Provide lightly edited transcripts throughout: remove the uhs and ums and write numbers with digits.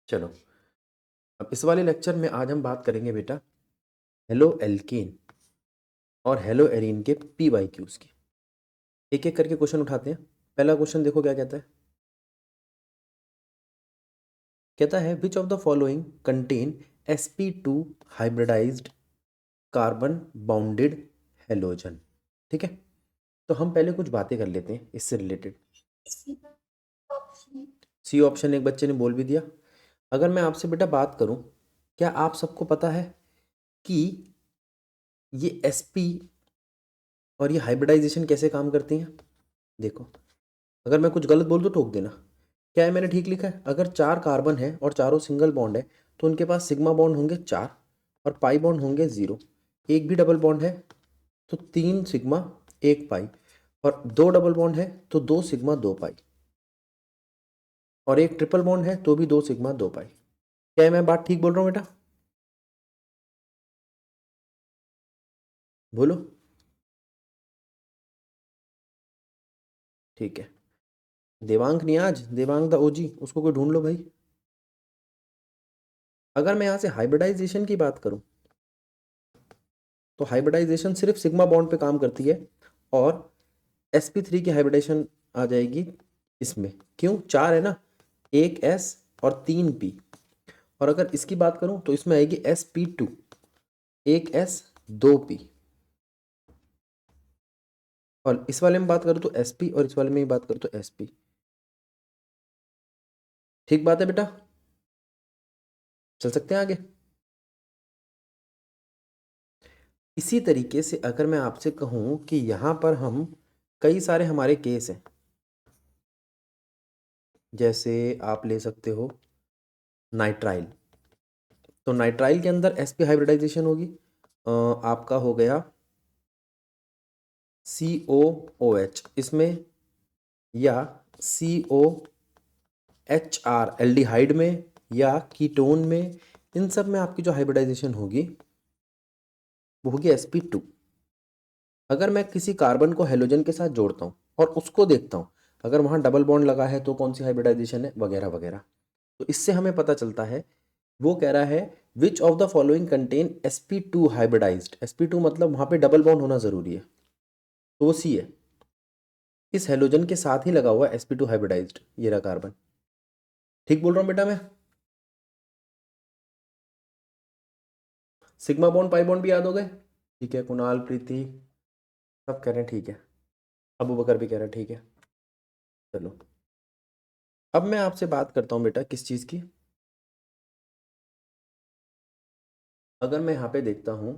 चलो, अब इस वाले लेक्चर में आज हम बात करेंगे बेटा हेलो एल्केन और हेलो एरीन के पी वाई क्यूज की। एक एक करके क्वेश्चन उठाते हैं। पहला क्वेश्चन देखो क्या कहता है। कहता है which of the following contain sp2 hybridised carbon bounded halogen. ठीक है, तो हम पहले कुछ बातें कर लेते हैं इससे रिलेटेड। सी ऑप्शन एक बच्चे ने बोल भी दिया। अगर मैं आपसे बेटा बात करूं, क्या आप सबको पता है कि ये sp और ये हाइब्रिडाइजेशन कैसे काम करती हैं? देखो, अगर मैं कुछ गलत बोल तो ठोक देना। क्या है मैंने ठीक लिखा है? अगर 4 कार्बन है और चारों सिंगल बॉन्ड है तो उनके पास सिग्मा बॉन्ड होंगे 4 और पाई बॉन्ड होंगे 0। एक भी डबल बॉन्ड है तो 3 सिग्मा 1 पाई, और 2 डबल बॉन्ड है तो 2 सिग्मा 2 पाई, और एक ट्रिपल बॉन्ड है तो भी 2 सिग्मा 2 पाई। क्या है मैं बात ठीक बोल रहा हूँ बेटा? बोलो। ठीक है, देवांग नहीं आज, देवांग द ओजी, उसको कोई ढूंढ लो भाई। अगर मैं यहाँ से हाइब्रिडाइजेशन की बात करूँ तो हाइब्रिडाइजेशन सिर्फ सिग्मा बॉन्ड पे काम करती है, और sp3 की हाइब्रिडाइजेशन आ जाएगी इसमें। क्यों? 4 है ना, 1 s और 3 p। और अगर इसकी बात करूं तो इसमें आएगी sp2, 1 s 2 p। और इस वाले में बात करूं तो sp, और इस वाले में बात करूं तो sp। ठीक बात है बेटा, चल सकते हैं आगे। इसी तरीके से अगर मैं आपसे कहूं कि यहां पर हम कई सारे हमारे केस हैं, जैसे आप ले सकते हो नाइट्राइल। तो नाइट्राइल के अंदर sp हाइब्रिडाइजेशन होगी। आपका हो गया COOH इसमें, या COHR एल्डिहाइड में, या कीटोन में। इन सब में आपकी जो हाइब्रिडाइजेशन होगी वो होगी sp2। अगर मैं किसी कार्बन को हेलोजन के साथ जोड़ता हूँ और उसको देखता हूँ, अगर वहाँ डबल बॉन्ड लगा है तो कौन सी हाइब्रिडाइजेशन है, वगैरह वगैरह। तो इससे हमें पता चलता है, वो कह रहा है which of the following contain sp2 hybridised. sp2 मतलब वहाँ पे डबल बॉन्ड होना ज़रूरी है, तो वो सी है। इस हेलोजन के साथ ही लगा हुआ sp2 हाइब्रिडाइज्ड, ये रहा कार्बन। ठीक बोल रहा हूँ बेटा मैं? सिग्मा बॉन्ड पाई बॉन्ड भी याद हो गए? ठीक है, कुणाल प्रीति सब कह रहे हैं ठीक है, अबू बकर भी कह रहे हैं ठीक है। चलो, अब मैं आपसे बात करता हूँ बेटा किस चीज़ की। अगर मैं यहाँ पे देखता हूँ,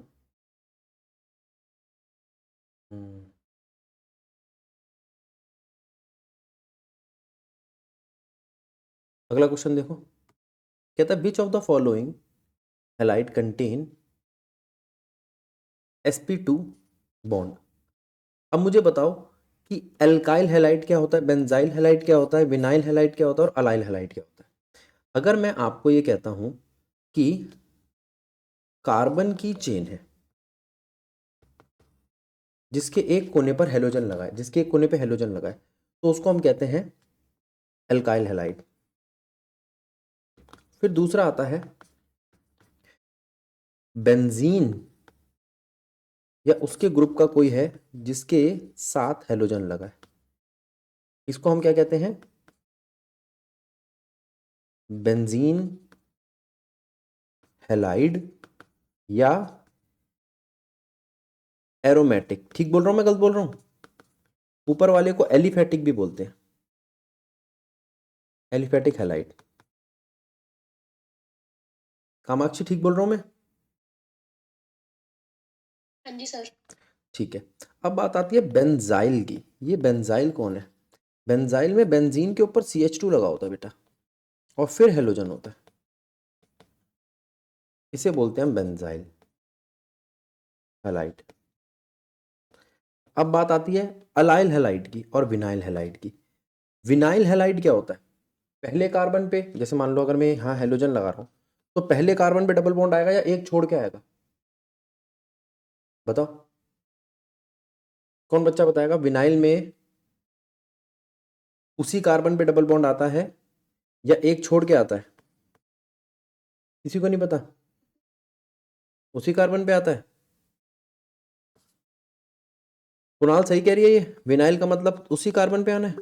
अगला क्वेश्चन देखो। कहता है which of the following halide contain sp2 bond. अब मुझे बताओ कि एल्काइल हैलाइड क्या होता है, बेंजाइल हैलाइड क्या होता है, विनाइल हैलाइड क्या होता है, और अलाइल हैलाइड क्या होता है। अगर मैं आपको ये कहता हूं कि कार्बन की चेन है जिसके एक कोने पर हेलोजन लगा है, जिसके एक कोने पर हेलोजन लगा है, तो उसको हम कहते हैं एल्काइल हैलाइड। फिर दूसरा आता है बेंजीन, या उसके ग्रुप का कोई है जिसके साथ हेलोजन लगा है, इसको हम क्या कहते हैं? बेंजीन हैलाइड या एरोमेटिक। ठीक बोल रहा हूं मैं, गलत बोल रहा हूं? ऊपर वाले को एलिफेटिक भी बोलते हैं, एलिफेटिक हैलाइड। कामाक्षी ठीक बोल रहा हूं मैं? हाँ जी सर। ठीक है, अब बात आती है बेंजाइल की। ये बेंजाइल कौन है? बेंजाइल में बेंजीन के ऊपर CH2 लगा होता है बेटा, और फिर हेलोजन होता है, इसे बोलते हैं बेंजाइल हैलाइड। अब बात आती है अलाइल हैलाइड की और विनाइल हैलाइड की। विनाइल हैलाइड क्या होता है? पहले कार्बन पे, जैसे मान लो अगर मैं यहाँ हेलोजन लगा रहा हूँ, तो पहले कार्बन पे डबल बॉन्ड आएगा या एक छोड़ के आएगा? बताओ, कौन बच्चा बताएगा? विनाइल में उसी कार्बन पे डबल बॉन्ड आता है या एक छोड़ के आता है? किसी को नहीं पता? उसी कार्बन पे आता है। कुणाल सही कह रही है, ये विनाइल का मतलब उसी कार्बन पे आना है।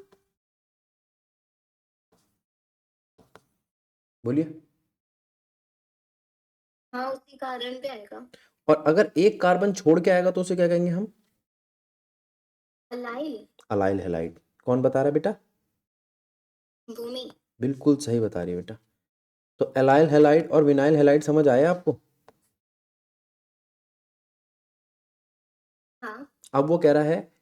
बोलिए। हाँ उसी कार्बन पे आएगा। और अगर एक कार्बन छोड़ के आएगा तो उसे क्या कहेंगे हम? अलाइल। Allyl halide. कौन बता रहा है बेटा? भूमि। बिल्कुल सही बता रही है बेटा। तो अलाइल हैलाइड और विनाइल हैलाइड समझ आया आपको? हाँ। अब वो कह रहा है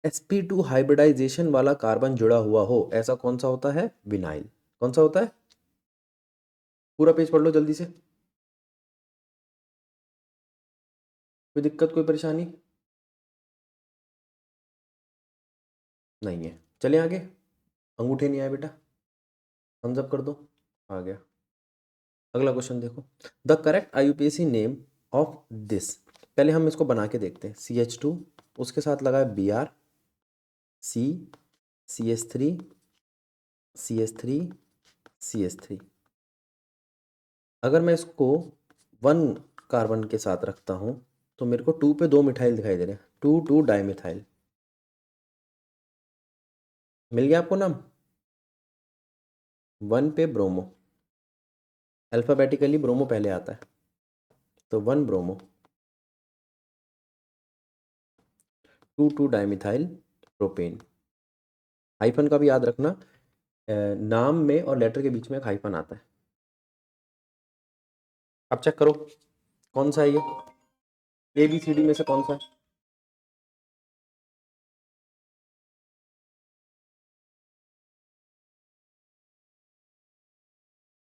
sp2 हाइब्रिडाइजेशन वाला कार्बन जुड़ा हुआ हो, ऐसा कौन सा होता है? विनाइल। कौन सा होता है? पूरा पेज पढ़ लो जल्दी से। कोई दिक्कत, कोई परेशानी नहीं है? चलिए आगे। अंगूठे नहीं आए बेटा, थम्स अप कर दो। आ गया। अगला क्वेश्चन देखो। The correct IUPAC name of this. पहले हम इसको बना के देखते हैं। CH2, उसके साथ लगा है Br, C, CH3, CH3, CH3। अगर मैं इसको 1 कार्बन के साथ रखता हूँ तो मेरे को 2 पे 2 मिथाइल दिखाई दे रहे हैं। 2 डाइमिथाइल। मिल गया आपको नाम? 1 पे ब्रोमो, अल्फाबेटिकली ब्रोमो पहले आता है, तो 1 ब्रोमो। 2 dimethyl propane. हाइफन का भी याद रखना, नाम में और लेटर के बीच में एक हाइफन आता है। अब चेक करो कौन सा है ये, ABCD में से कौन सा है?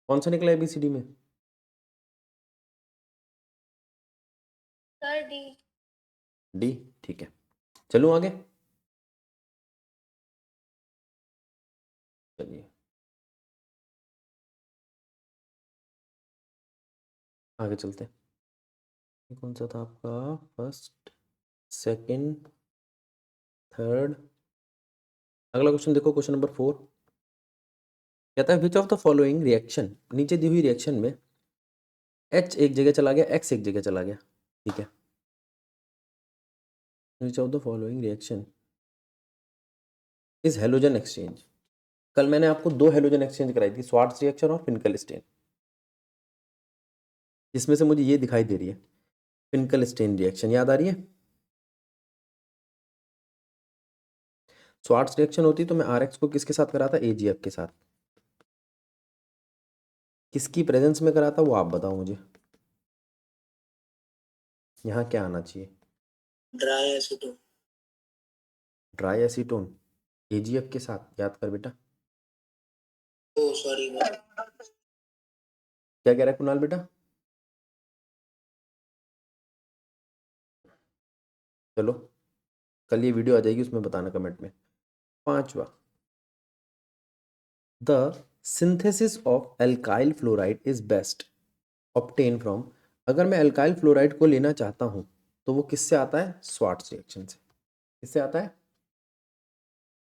कौन सा निकला ABCD में? Sir D. डी। ठीक है, चलूँ आगे? चलिए आगे चलते हैं। ये कौन सा था आपका? First, second, third. अगला क्वेश्चन देखो, क्वेश्चन नंबर 4। कहता है which of the following reaction, नीचे दी हुई रिएक्शन में H एक जगह चला गया, X एक जगह चला गया। ठीक है, which of the following reaction is halogen exchange. कल मैंने आपको 2 हेलोजन एक्सचेंज कराई थी, स्वार्ट्ज रिएक्शन और फिनकल-स्टेन, जिसमें से मुझे ये दिखाई दे रही है फिनकल-स्टेन रिएक्शन। याद आ रही है? स्वार्ट्ज रिएक्शन होती तो मैं RX को किसके साथ कराता? AgF के साथ। किसकी प्रेजेंस में कराता वो आप बताओ मुझे। यहाँ क्या आना चाहिए? Dry acetone. Dry acetone AgF के साथ। याद कर बेटा। ओ सॉरी। क्या कह रहा है कुणाल बेटा? चलो कल ये वीडियो आ जाएगी, उसमें बताना कमेंट में। 5वां, the synthesis of alkyl fluoride is best obtain from. अगर मैं एल्काइल फ्लोराइड को लेना चाहता हूँ तो वो किससे आता है? स्वार्ट्ज रिएक्शन से। किससे आता है?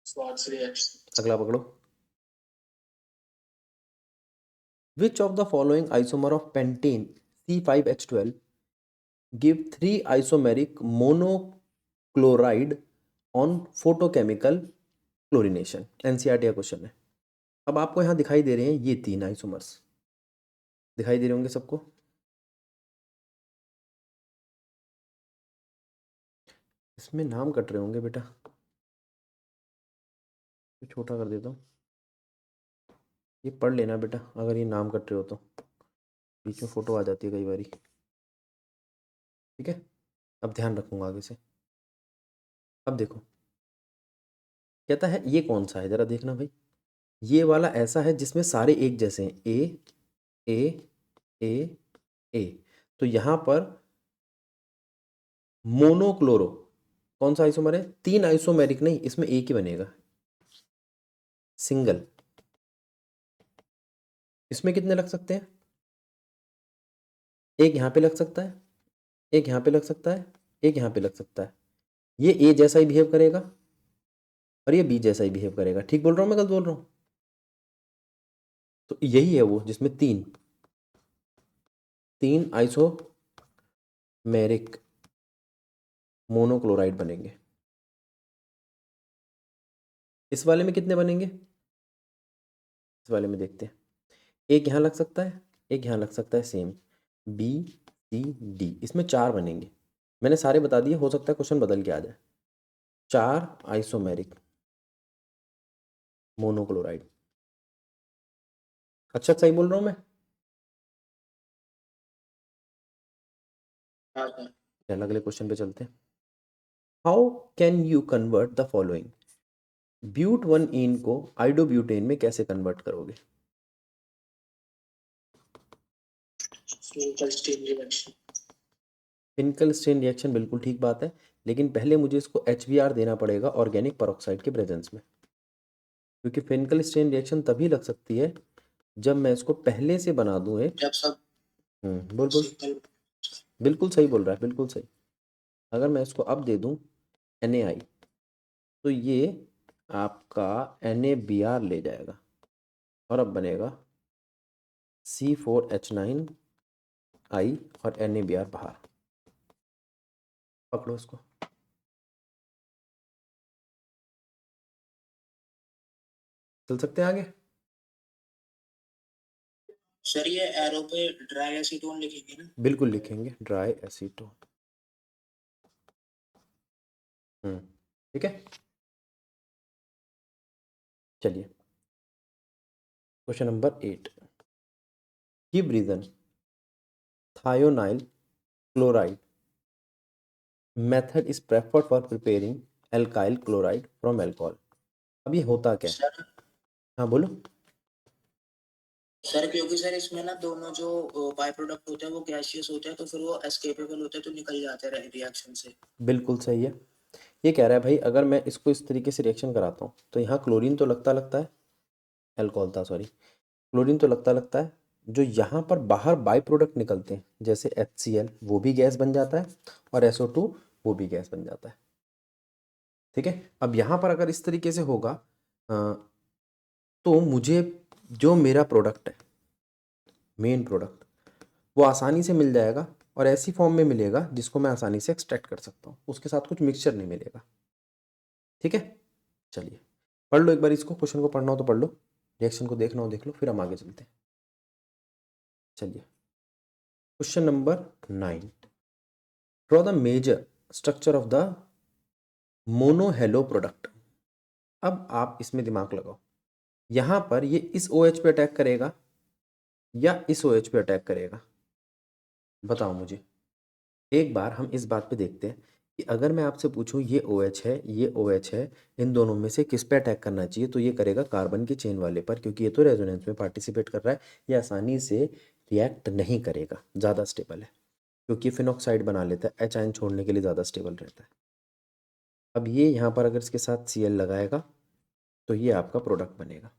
Swarts reaction. अगला पकड़ो। विच of the following isomer of pentane C5H12 give 3 isomeric monochloride on photochemical chlorination? NCERT का क्वेश्चन है। अब आपको यहाँ दिखाई दे रहे हैं ये 3 आइसोमर्स, दिखाई दे रहे होंगे सबको। इसमें नाम कट रहे होंगे बेटा, तो छोटा कर देता हूँ। ये पढ़ लेना बेटा, अगर ये नाम कट रहे हो तो बीच में फोटो आ जाती है कई बारी। ठीक है, अब ध्यान रखूंगा आगे से। अब देखो कहता है ये कौन सा है, जरा देखना भाई। ये वाला ऐसा है जिसमें सारे एक जैसे हैं, ए ए ए ए। तो यहाँ पर मोनोक्लोरो कौन सा आइसोमर है? 3 आइसोमेरिक नहीं, इसमें एक ही बनेगा, सिंगल। इसमें कितने लग सकते हैं? एक यहाँ पे लग सकता है, एक यहाँ पे लग सकता है, एक यहाँ पे लग सकता है। ये ए जैसा ही बिहेव करेगा और ये बी जैसा ही बिहेव करेगा। ठीक बोल रहा हूँ मैं, गलत बोल रहा हूँ? तो यही है वो जिसमें 3। 3 आइसोमेरिक मोनोक्लोराइड बनेंगे। इस वाले में कितने बनेंगे? इस वाले में देखते हैं, एक यहाँ लग सकता है, एक यहाँ लग सकता है, सेम BCD, इसमें 4 बनेंगे। मैंने सारे बता दिए, हो सकता है क्वेश्चन बदल के आ जाए। 4 आइसोमेरिक मोनोक्लोराइड। अच्छा सही बोल रहा हूँ मैं? हाँ सर। चल अगले क्वेश्चन पे चलते हैं। How can you convert the following? But 1 ene को आइडोब्यूटेन में कैसे कन्वर्ट करोगे? Finkelstein reaction. Finkelstein reaction, बिल्कुल ठीक बात है, लेकिन पहले मुझे इसको HBr देना पड़ेगा ऑर्गेनिक पेरोक्साइड के प्रेजेंस में, क्योंकि फिनकल स्ट्रेन रिएक्शन तभी लग सकती है जब मैं इसको पहले से बना दूं एक। जब सब बोल बोल। सिंगल। बिल्कुल सही बोल रहा है, बिल्कुल सही। अगर मैं इसको अब दे दूं NaI, तो ये आपका NaBr ले जाएगा और अब बनेगा C4H9I और NaBr बाहर। पकड़ो इसको। चल सकते हैं आगे? सर ये एरो पे ड्राई एसीटोन लिखेंगे ना? बिल्कुल लिखेंगे, ड्राई एसीटोन। ठीक है, चलिए question number 8। Give reason thionyl chloride method is preferred for preparing alkyl chloride from alcohol. अब ये होता क्या है? सर हाँ बोलो। सर क्योंकि सर इसमें ना दोनों जो बाय प्रोडक्ट होते हैं वो गैसियस होते हैं, तो फिर वो एस्केपेबल होते हैं, तो निकल जाते हैं रिएक्शन से। बिल्कुल सही है। ये कह रहा है भाई, अगर मैं इसको इस तरीके से रिएक्शन कराता हूँ तो यहाँ क्लोरीन तो लगता है, एल्कोहल था सॉरी, क्लोरीन तो लगता है, जो यहाँ पर बाहर बाय प्रोडक्ट निकलते हैं जैसे HCl, वो भी गैस बन जाता है, और SO2 वो भी गैस बन जाता है। ठीक है, अब यहाँ पर अगर इस तरीके से होगा तो मुझे जो मेरा प्रोडक्ट है, मेन प्रोडक्ट, वो आसानी से मिल जाएगा और ऐसी फॉर्म में मिलेगा जिसको मैं आसानी से एक्सट्रैक्ट कर सकता हूँ, उसके साथ कुछ मिक्सचर नहीं मिलेगा। ठीक है, चलिए पढ़ लो एक बार इसको, क्वेश्चन को पढ़ना हो तो पढ़ लो, रिएक्शन को देखना हो देख लो, फिर हम आगे चलते हैं। चलिए question number 9। Draw the major structure of the monohalo product. अब आप इसमें दिमाग लगाओ, यहाँ पर ये इस OH पे अटैक करेगा या इस OH पे अटैक करेगा? बताओ मुझे। एक बार हम इस बात पे देखते हैं कि अगर मैं आपसे पूछूं ये OH है, ये OH है, इन दोनों में से किस पे अटैक करना चाहिए, तो ये करेगा कार्बन की चेन वाले पर, क्योंकि ये तो रेजोनेंस में पार्टिसिपेट कर रहा है, ये आसानी से रिएक्ट नहीं करेगा, ज़्यादा स्टेबल है, क्योंकि फिनॉक्साइड बना लेता है, H आयन छोड़ने के लिए ज़्यादा स्टेबल रहता है। अब ये यहाँ पर अगर इसके साथ Cl लगाएगा तो ये आपका प्रोडक्ट बनेगा।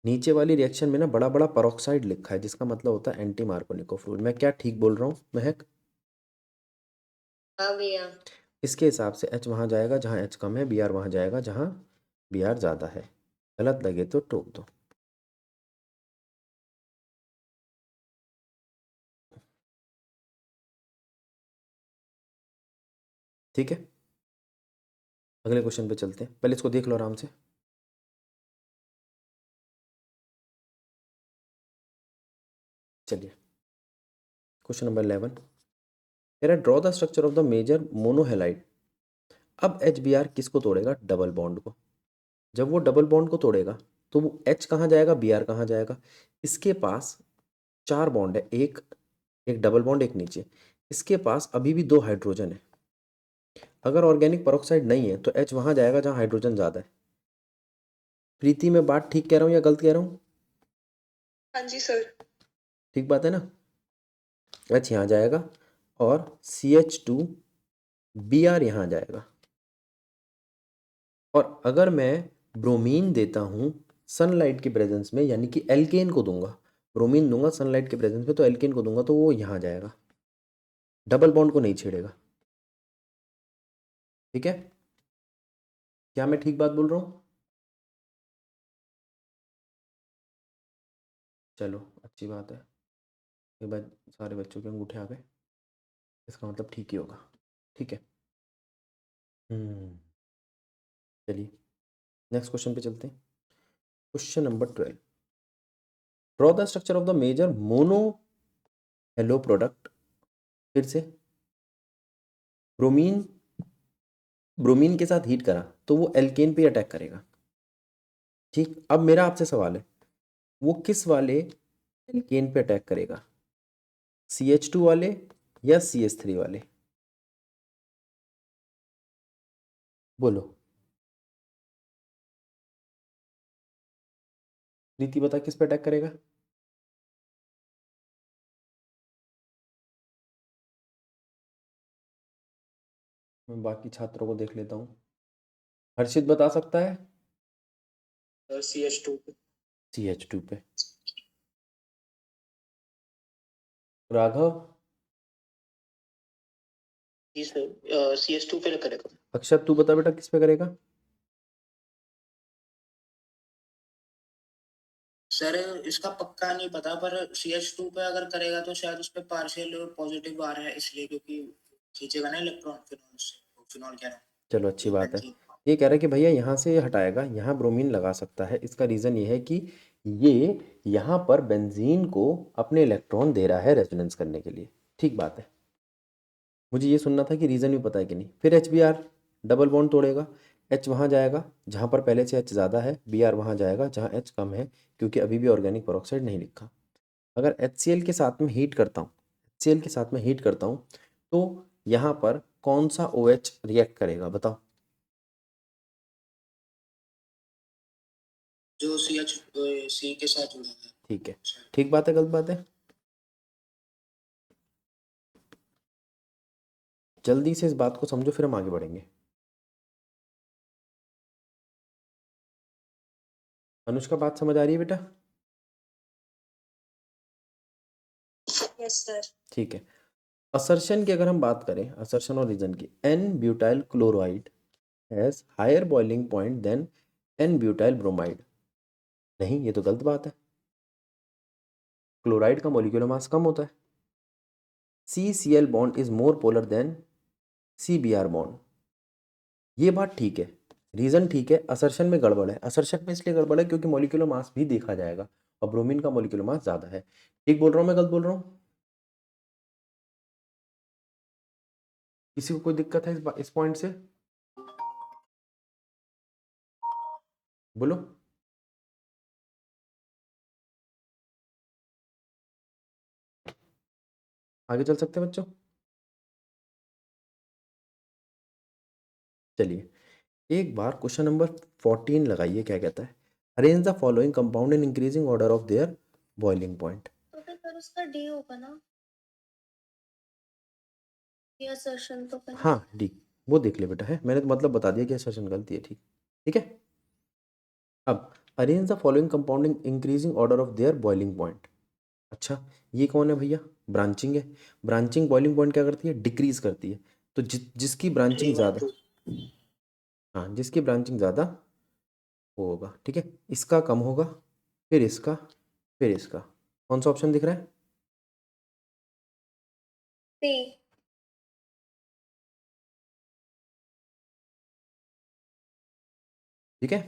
नीचे वाली रिएक्शन में ना बड़ा बड़ा पेरोक्साइड लिखा है, जिसका मतलब होता है एंटी मार्कोनिको फ्लूइड। मैं क्या ठीक बोल रहा हूँ महक? हाँ भैया। इसके हिसाब से H वहाँ जाएगा जहाँ H कम है, Br वहाँ जाएगा जहाँ Br ज़्यादा है। गलत लगे तो टोक दो। ठीक है, अगले क्वेश्चन पे चलते हैं, पहले इसको देख लो आराम से। चलिए क्वेश्चन नंबर 11 कह रहा है draw the structure of the major monohalide. अब HBr किसको तोड़ेगा? डबल बॉन्ड को। जब वो डबल बॉन्ड को तोड़ेगा तो वो H कहाँ जाएगा, Br कहाँ जाएगा? इसके पास 4 बॉन्ड है, एक एक डबल बॉन्ड, एक नीचे। इसके पास अभी भी 2 हाइड्रोजन है। अगर ऑर्गेनिक पेरोक्साइड नहीं है तो H वहाँ जाएगा जहाँ हाइड्रोजन ज़्यादा है। प्रीति, मैं बात ठीक कह रहा हूँ या गलत कह रहा हूँ? हाँ जी सर। ठीक बात है ना? H यहाँ जाएगा और CH2 Br यहाँ जाएगा। और अगर मैं ब्रोमीन देता हूँ सनलाइट के प्रेजेंस में, यानी कि एल्केन को दूंगा, ब्रोमीन दूंगा सनलाइट के प्रेजेंस में तो एल्केन को दूंगा, तो वो यहाँ जाएगा, डबल बॉन्ड को नहीं छेड़ेगा। ठीक है, क्या मैं ठीक बात बोल रहा हूँ? चलो अच्छी बात है। एक बार सारे बच्चों के अंगूठे आ गए, इसका मतलब ठीक ही होगा। ठीक है। चलिए नेक्स्ट क्वेश्चन पे चलते हैं। Question number 12, draw the structure of the major mono halo product. फिर से ब्रोमीन, ब्रोमीन के साथ हीट करा तो वो एल्केन पे अटैक करेगा। ठीक, अब मेरा आपसे सवाल है, वो किस वाले एल्केन पे अटैक करेगा, CH2 वाले या CH3 वाले? बोलो प्रीति, बता किस पे अटैक करेगा? मैं बाकी छात्रों को देख लेता हूँ। हर्षित बता सकता है? CH2 पे। CH2 पे। राघव? जी सर, CH2 पे करेगा। अक्षत तू बता बेटा किस पे करेगा? सर इसका पक्का नहीं पता, पर CH2 पे अगर करेगा तो शायद उस पे पार्शियल पॉजिटिव आ रहा है, इसलिए क्योंकि खींचेगा ना इलेक्ट्रॉन फिनॉल से। फिनॉल कह रहा हूँ, चलो अच्छी ये बात है। बेंजीन। ये कह रहा है कि भैया यहाँ से हटाएगा, यहाँ ब्रोमीन लगा सकता है। इसका रीज़न ये है कि ये यहाँ पर बेंजीन को अपने इलेक्ट्रॉन दे रहा है रेजोनेंस करने के लिए। ठीक बात है, मुझे ये सुनना था कि रीज़न भी पता है कि नहीं। फिर HBr डबल बॉन्ड तोड़ेगा, H वहाँ जाएगा जहाँ पर पहले से H ज़्यादा है, Br वहाँ जाएगा जहाँ H कम है, क्योंकि अभी भी ऑर्गेनिक पेरोक्साइड नहीं लिखा। अगर HCl के साथ में हीट करता हूँ, HCl के साथ में हीट करता हूँ तो यहाँ पर कौन सा OH रिएक्ट करेगा बताओ? जो C के साथ जुड़ा है। ठीक है, ठीक बात है गलत बात है? जल्दी से इस बात को समझो फिर हम आगे बढ़ेंगे। अनुष्का बात समझ आ रही है बेटा? Yes sir. ठीक है। असर्शन की अगर हम बात करें, असर्शन और रीजन की, N butyl chloride has higher boiling point than N butyl bromide. नहीं, ये तो गलत बात है। क्लोराइड का मॉलिक्यूलर मास कम होता है। CCl bond is more polar than CBr bond. ये बात ठीक है, रीजन ठीक है, असर्शन में गड़बड़ है। असर्शन में इसलिए गड़बड़ है क्योंकि मॉलिक्यूलर मास भी देखा जाएगा और ब्रोमीन का मॉलिक्यूलर मास ज़्यादा है। ठीक बोल रहा हूँ मैं, गलत बोल रहा हूँ? किसी को कोई दिक्कत है इस पॉइंट से? बोलो। आगे चल सकते हैं बच्चों? चलिए एक बार क्वेश्चन नंबर 14 लगाइए, क्या कहता है? Arrange the following compound in increasing order of their boiling point. तो फिर उसका डी होगा ना, ये असर्शन तो पहले। हाँ डी, वो देख ले बेटा, है मैंने तो मतलब बता दिया कि असर्शन गलती है। ठीक, ठीक है। अब arrange the following compound in increasing order of their boiling point. अच्छा, ये कौन है भैया? ब्रांचिंग है। ब्रांचिंग बॉइलिंग पॉइंट क्या करती है? डिक्रीज करती है। तो जिसकी ब्रांचिंग ज़्यादा, 312। हाँ जिसकी ब्रांचिंग ज़्यादा वो होगा। ठीक है, इसका कम होगा, फिर इसका, फिर इसका। कौन सा ऑप्शन दिख रहा है? सी। ठीक है।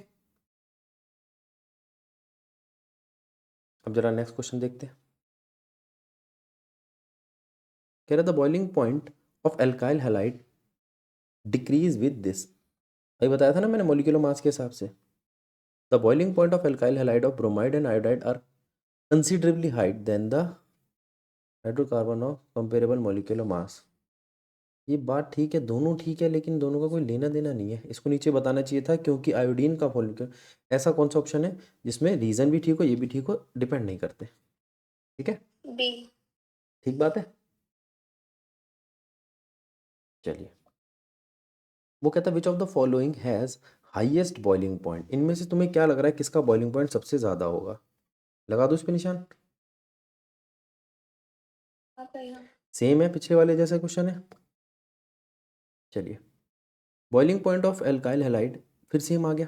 अब जरा नेक्स्ट क्वेश्चन देखते हैं। कह रहा the boiling point of alkyl halide decrease with this. अभी बताया था ना मैंने मॉलिक्यूलर मास के हिसाब से। The boiling point of alkyl halide of bromide and iodide are considerably height than the hydrocarbon of comparable molecular mass. ये बात ठीक है, दोनों ठीक है, लेकिन दोनों का कोई लेना देना नहीं है। इसको नीचे बताना चाहिए था, क्योंकि आयोडीन का मॉलिक्यूल, ऐसा कौन सा ऑप्शन है जिसमें रीजन भी ठीक हो, ये भी ठीक हो, डिपेंड नहीं करते। ठीक है, बी। ठीक बात है। चलिए, वो कहता है which of the following has highest boiling point. इनमें से तुम्हें क्या लग रहा है किसका बॉइलिंग पॉइंट सबसे ज़्यादा होगा? लगा दो इस पे निशान। आता है यहाँ। सेम है, पिछले वाले जैसा क्वेश्चन है। चलिए, boiling point of alkyl halide फिर सेम आ गया।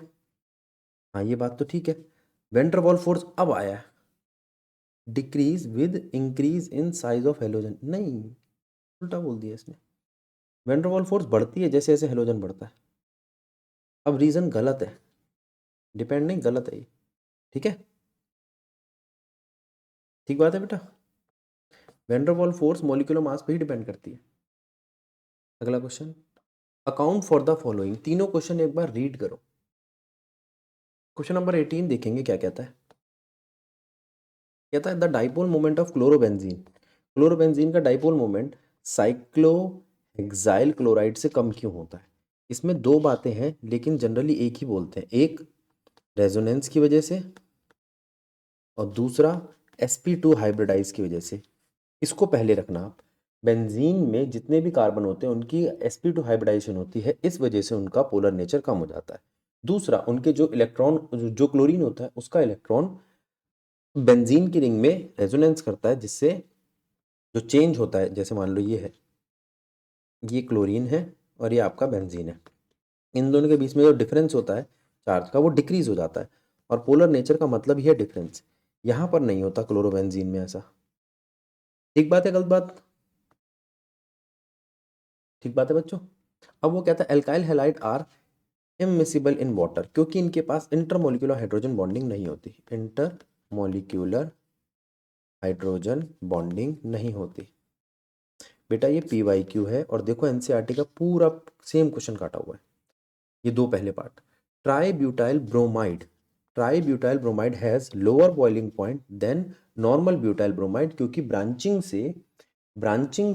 हाँ ये बात तो ठीक है। वेंडर वॉल फोर्स अब आया है। Decrease with increase in size of halogen, नहीं, उल्टा बोल दिया इसने। वैन डर वाल फोर्स बढ़ती है जैसे जैसे हेलोजन बढ़ता है। अब रीजन गलत है, डिपेंड नहीं, गलत है ये, ठीक है, ठीक बात है बेटा। वैन डर वाल फोर्स मॉलिक्यूलर मास पे ही डिपेंड करती है। अगला question, account for the following, तीनों क्वेश्चन एक बार रीड करो। क्वेश्चन नंबर 18 देखेंगे क्या कहता है। कहता है the dipole moment of chlorobenzene, chlorobenzene का डाइपोल मोमेंट साइक्लोहेक्साइल क्लोराइड से कम क्यों होता है। इसमें दो बातें हैं लेकिन जनरली एक ही बोलते हैं, एक रेजोनेंस की वजह से और दूसरा sp2 हाइब्रिडाइज की वजह से। इसको पहले रखना आप, बेंजीन में जितने भी कार्बन होते हैं उनकी sp2 हाइब्रिडाइजेशन होती है, इस वजह से उनका पोलर नेचर कम हो जाता है। दूसरा, उनके जो इलेक्ट्रॉन, जो क्लोरीन होता है उसका इलेक्ट्रॉन बेंजीन की रिंग में रेजोनेंस करता है, जिससे जो चेंज होता है, जैसे मान लो ये है, ये क्लोरीन है और ये आपका बेंजीन है, इन दोनों के बीच में जो डिफरेंस होता है चार्ज का वो डिक्रीज हो जाता है, और पोलर नेचर का मतलब ही है डिफरेंस। यहाँ पर नहीं होता क्लोरोबेंजीन में ऐसा। ठीक बात है, गलत बात? ठीक बात है बच्चों। अब वो कहता है alkyl halide are immiscible in water, क्योंकि इनके पास इंटरमोलिकुलर हाइड्रोजन बॉन्डिंग नहीं होती, इंटरमोलिक्यूलर हाइड्रोजन बॉन्डिंग नहीं होती। बेटा ये PYQ है, और देखो एनसीईआरटी का पूरा सेम क्वेश्चन काटा हुआ है, ये दो पहले part. Tributyl bromide, tributyl bromide has lower boiling point than normal butyl bromide, क्योंकि ब्रांचिंग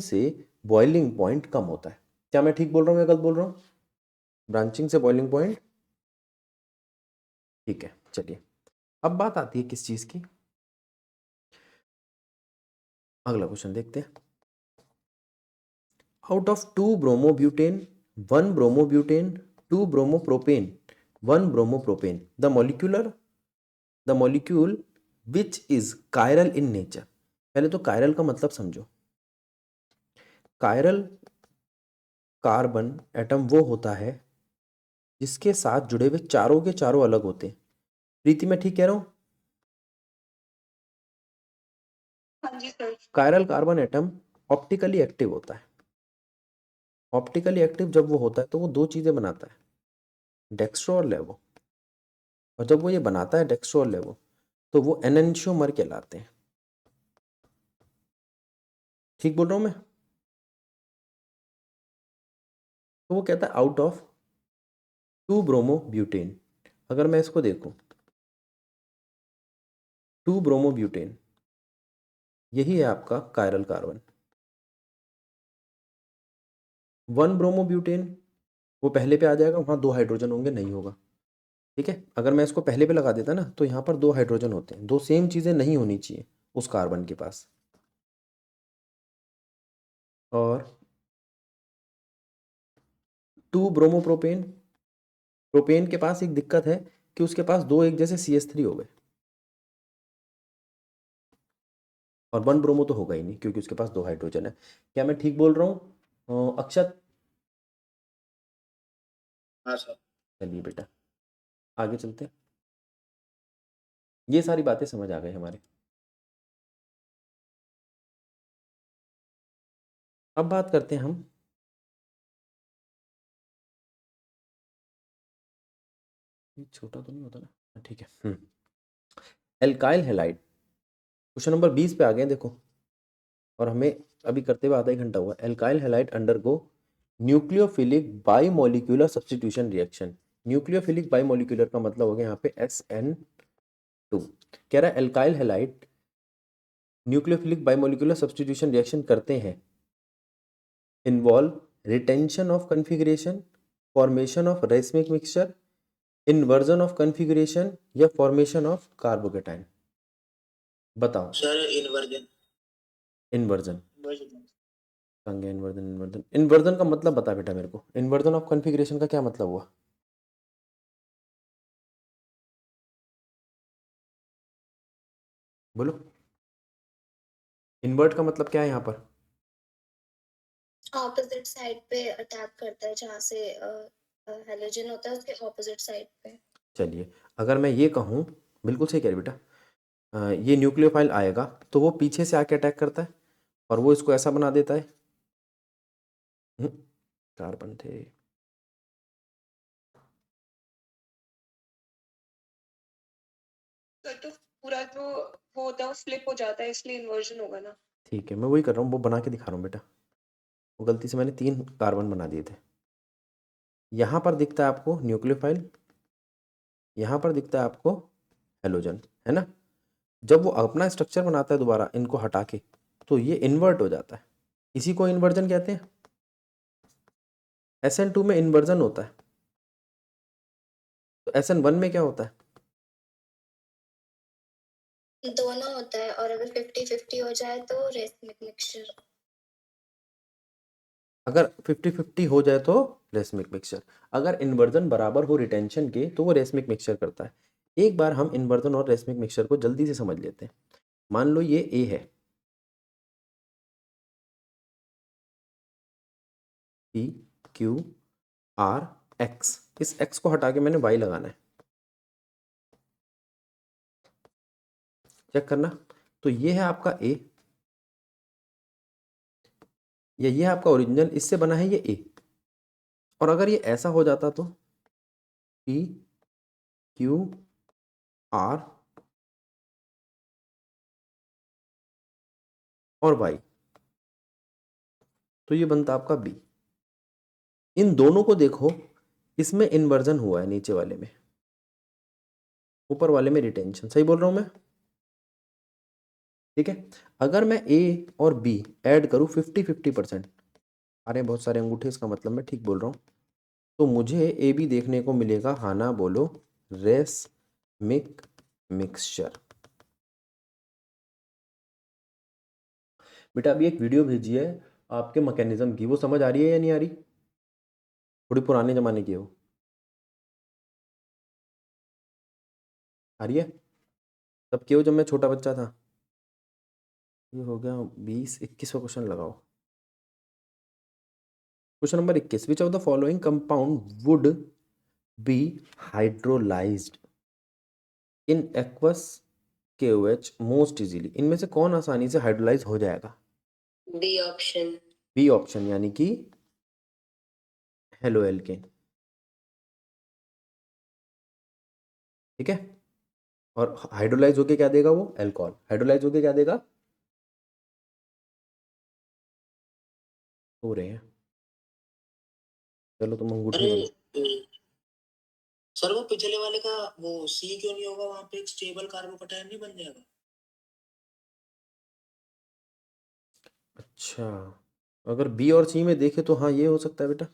से बॉइलिंग पॉइंट कम होता है। क्या मैं ठीक बोल रहा हूँ या गलत बोल रहा हूँ? ब्रांचिंग से बॉइलिंग पॉइंट, ठीक है। चलिए अब बात आती है किस चीज की, अगला क्वेश्चन देखते हैं। Out of 2 bromobutane 1 bromobutane 2 bromopropane 1 bromopropane, the molecule which is chiral in nature. पहले तो कायरल का मतलब समझो। कायरल कार्बन एटम वो होता है जिसके साथ जुड़े हुए चारों के चारों अलग होते हैं। प्रीति मैं ठीक कह रहा हूं? हाँ जी sir. Chiral carbon atom optically active होता है। ऑप्टिकली एक्टिव जब वो होता है तो वो दो चीजें बनाता है, डेक्स्ट्रो और लेवो। और जब वो ये बनाता है डेक्स्ट्रो और लेवो, तो वो एनेंशियोमर कहलाते हैं। ठीक बोल रहा हूं मैं? तो वो कहता है आउट ऑफ 2 ब्रोमोब्यूटेन, अगर मैं इसको देखूं 2 ब्रोमोब्यूटेन, यही है आपका कायरल कार्बन। 1 ब्रोमोब्यूटेन वो पहले पे आ जाएगा, वहां 2 हाइड्रोजन होंगे, नहीं होगा। ठीक है, अगर मैं इसको पहले पे लगा देता ना तो यहाँ पर 2 हाइड्रोजन होते हैं, दो सेम चीजें नहीं होनी चाहिए उस कार्बन के पास। और 2 ब्रोमोप्रोपेन, प्रोपेन के पास एक दिक्कत है कि उसके पास दो एक जैसे CH3 हो गए, और 1 ब्रोमो तो होगा ही नहीं क्योंकि उसके पास 2 हाइड्रोजन है। क्या मैं ठीक बोल रहा हूँ अक्षत? हाँ सर। चलिए बेटा आगे चलते हैं, ये सारी बातें समझ आ गई हमारे। अब बात करते हैं हम, ये छोटा तो नहीं होता ना, ठीक है। एल्काइल हैलाइड, क्वेश्चन नंबर 20 पे आ गए देखो, और हमें अभी करते हुए आधा 1 घंटा हुआ। Alkyl halide undergo nucleophilic bimolecular substitution reaction. Nucleophilic bimolecular का मतलब हो गया यहाँ पे SN2। कह रहा है alkyl halide nucleophilic bimolecular substitution reaction करते हैं, involve retention of configuration, formation of racemic mixture, inversion of configuration, या फॉर्मेशन ऑफ कार्बोकेटाइन। बताओ। Sir inversion. Inversion, inversion. Inversion, inversion, inversion का मतलब बता बेटा मेरे को। इन्वर्जन ऑफ कन्फिग्रेशन का क्या मतलब हुआ? बोलो, इन्वर्ट का मतलब क्या है यहाँ पर? ऑपोजिट साइड पे अटैक करता है, जहाँ से हेलोजन होता है उसके ऑपोजिट साइड पे। चलिए अगर मैं ये कहूँ, बिल्कुल सही कह रही बेटा, ये न्यूक्लियोफाइल आएगा तो वो पीछे से आके अटैक करता है और वो इसको ऐसा बना देता है। कार्बन थे, तो पूरा जो वो होता है वो फ्लिप हो जाता है, इसलिए इन्वर्जन होगा ना। ठीक है, मैं वही कर रहा हूँ, वो बना के दिखा रहा हूँ बेटा। वो गलती से मैंने 3 कार्बन बना दिए थे। यहाँ पर दिखता है आपको न्यूक्लियोफाइल, यहाँ पर दिखता है आपको हेलोजन, है ना। जब वो अपना स्ट्रक्चर बनाता है दोबारा इनको हटा के, तो ये इन्वर्ट हो जाता है, इसी को इन्वर्जन कहते हैं। SN2 में इन्वर्जन होता है, तो SN1 में क्या होता है? दोनों होता है, और अगर 50-50 हो जाए तो रेसमिक मिक्सचर। अगर 50-50 हो जाए तो रेसमिक मिक्सचर, अगर इन्वर्जन बराबर हो रिटेंशन के तो वो रेसमिक मिक्सचर करता है। एक बार हम इन्वर्जन और रेसमिक मिक्सचर को जल्दी से समझ लेते हैं। मान लो ये A है, P Q R X, इस X को हटा के मैंने Y लगाना है, चेक करना। तो ये है आपका A, या ये है आपका ओरिजिनल, इससे बना है ये A। और अगर ये ऐसा हो जाता तो P Q R और Y, तो ये बनता आपका B। इन दोनों को देखो, इसमें इन्वर्जन हुआ है नीचे वाले में, ऊपर वाले में रिटेंशन। सही बोल रहा हूं मैं? ठीक है। अगर मैं A और B ऐड करूं 50-50%, अरे बहुत सारे अंगूठे, इसका मतलब मैं ठीक बोल रहा हूं, तो मुझे AB देखने को मिलेगा। हाँ ना बोलो, रेसमिक मिक्सचर। बेटा अभी एक वीडियो भेजी है आपके मैकेनिज्म की, वो समझ आ रही है या नहीं आ रही? थोड़ी पुराने जमाने की है वो, आ रही है? तब क्यों, जब मैं छोटा बच्चा था। ये हो गया 20-21वां क्वेश्चन लगाओ। Question number 21, which of the following compound would be hydrolysed in aqueous KOH most easily? इनमें से कौन आसानी से हाइड्रोलाइज हो जाएगा? B option. बी ऑप्शन, यानी कि हेलो एल्केन। ठीक है। और हाइड्रोलाइज होके क्या देगा वो? एल्कोहल। हाइड्रोलाइज होके क्या देगा? हो रहे हैं, चलो तुम अंगूठे अरे बनो। सर, वो पिछले वाले का वो सी क्यों नहीं होगा? वहां पे एक स्टेबल कार्बोकैटायन नहीं बन जाएगा? अच्छा, अगर बी और सी में देखे तो हाँ ये हो सकता है बेटा,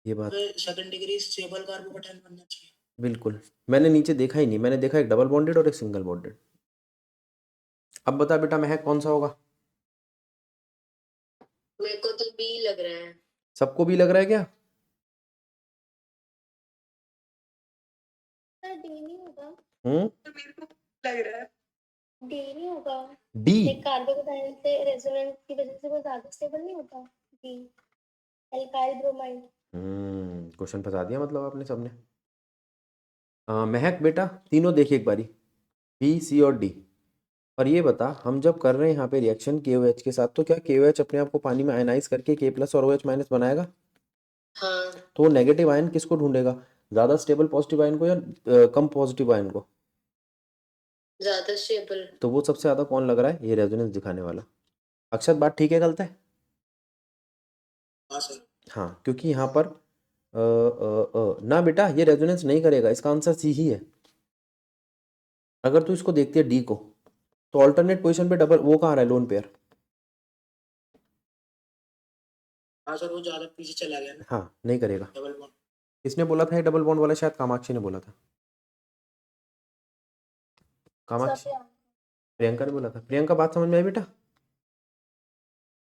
ये बात सेकंड डिग्री स्टेबल कार्बोकैटायन बनना चाहिए। बिल्कुल। मैंने नीचे देखा ही नहीं, मैंने देखा एक डबल बॉन्डेड और एक सिंगल बॉन्डेड। अब बता बेटा महक कौन सा होगा? मेरे को तो बी लग रहा है। सबको भी लग रहा है क्या? सर डी नहीं होगा? तो मेरे को लग रहा है डी नहीं होगा? डी। एक कार्बोकैटायन से रेजोनेंस की वजह से वो ज्यादा स्टेबल नहीं होता? D, alkyl bromide. क्वेश्चन फंसा दिया मतलब आपने सबने। महक बेटा तीनों देखिए एक बारी, बी सी और डी। और ये बता, हम जब कर रहे हैं यहाँ पे रिएक्शन KOH के साथ, तो क्या KOH अपने आप को पानी में आयनाइज करके K+ और OH- बनाएगा? हाँ। तो वो नेगेटिव आयन किसको ढूंढेगा? ज़्यादा स्टेबल पॉजिटिव आयन को या कम पॉजिटिव आयन को? ज्यादा स्टेबल। तो वो सबसे ज़्यादा कौन लग रहा है? ये रेजोनेंस दिखाने वाला। अक्षत बात ठीक है गलत है? हाँ सर। हाँ, क्योंकि यहाँ पर ना बेटा ये रेजोनेंस नहीं करेगा, इसका आंसर सी ही है। अगर तू इसको देखती है डी को, तो ऑल्टरनेट पोजीशन पे डबल वो कहाँ रहा है, लोन पेयर। हाँ सर, वो ज्यादा पीछे चला गया ना, हाँ नहीं करेगा। Double bond. किसने बोला था ये डबल बॉन्ड वाला? शायद कामाक्षी ने बोला था। कामाक्षी, प्रियंका ने बोला था। प्रियंका बात समझ में आई बेटा?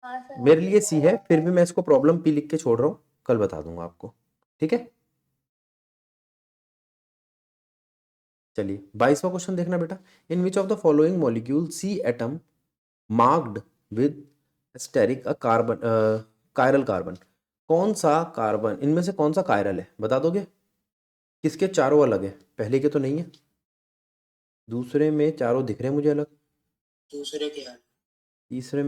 हाँ सर। मेरे लिए सी है, फिर भी मैं इसको प्रॉब्लम पी लिख के छोड़ रहा हूँ, कल बता दूंगा आपको। ठीक है, चलिए 22वां क्वेश्चन देखना बेटा। In which of the following molecule C atom marked with asterisk a carbon chiral carbon? कौन सा कार्बन इनमें से कौन सा कायरल है, बता दोगे? किसके चारों अलग है? पहले के तो नहीं है, दूसरे में चारों दिख रहे हैं मुझे अलग, दूसरे के हाल तीसरे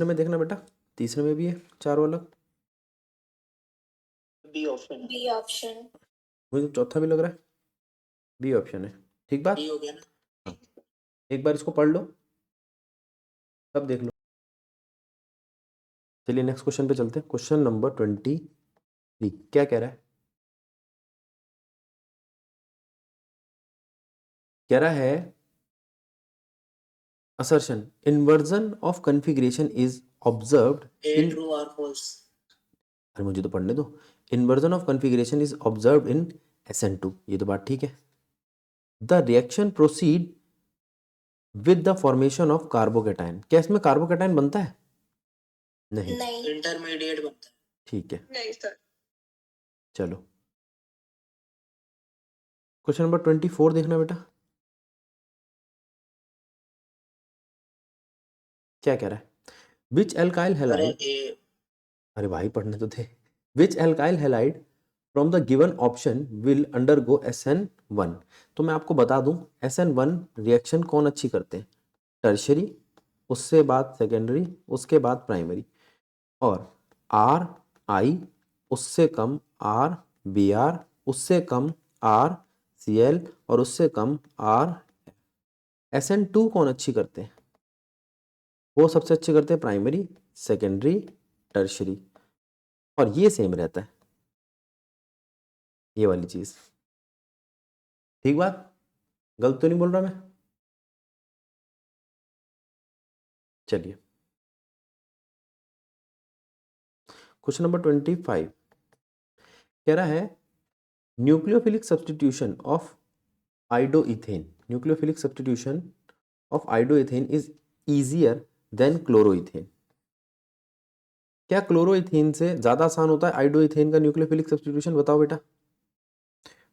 में देखना बेटा, तीसरे में भी है चारों अलग, बी ऑप्शन बी ऑप्शन। मुझे तो चौथा भी लग रहा है बी ऑप्शन है। ठीक बात? बी हो गया ना। हाँ, एक बार इसको पढ़ लो तब देख लो। चलिए नेक्स्ट क्वेश्चन पे चलते हैं। क्वेश्चन नंबर 23 क्या कह रहा है? कह रहा है assertion inversion of configuration is observed A in, true और फॉल्स। अरे मुझे तो पढ़ने दो। inversion of configuration is observed in SN2, ये तो बात ठीक है। the reaction proceed with the formation of carbocation, क्या इसमें कार्बोकेटाइन बनता है? नहीं, नहीं। इंटरमीडिएट बनता है। ठीक है। नहीं सर। चलो क्वेश्चन नंबर 24 देखना बेटा, क्या कह रहा है? विच एल्काइल अरे हैलाइड, ए अरे भाई पढ़ने तो थे। Which alkyl halide from the given option will undergo SN1। तो मैं आपको बता दूं SN1 रिएक्शन कौन अच्छी करते हैं? टर्शरी, उससे बाद सेकेंडरी, उसके बाद प्राइमरी। और RI, उससे कम RBr, उससे कम RCl और उससे कम R। SN2 कौन अच्छी करते हैं? वो सबसे अच्छे करते हैं प्राइमरी, सेकेंडरी, टर्शरी। और ये सेम रहता है, ये वाली चीज। ठीक बात? गलत तो नहीं बोल रहा मैं? चलिए क्वेश्चन नंबर 25 कह रहा है nucleophilic substitution of iodoethane, nucleophilic substitution of iodoethane is easier than chloroethane. क्या क्लोरोइथेन से ज्यादा आसान होता है आइडोइथेन का न्यूक्लियोफिलिक सब्स्टिट्यूशन? बताओ बेटा।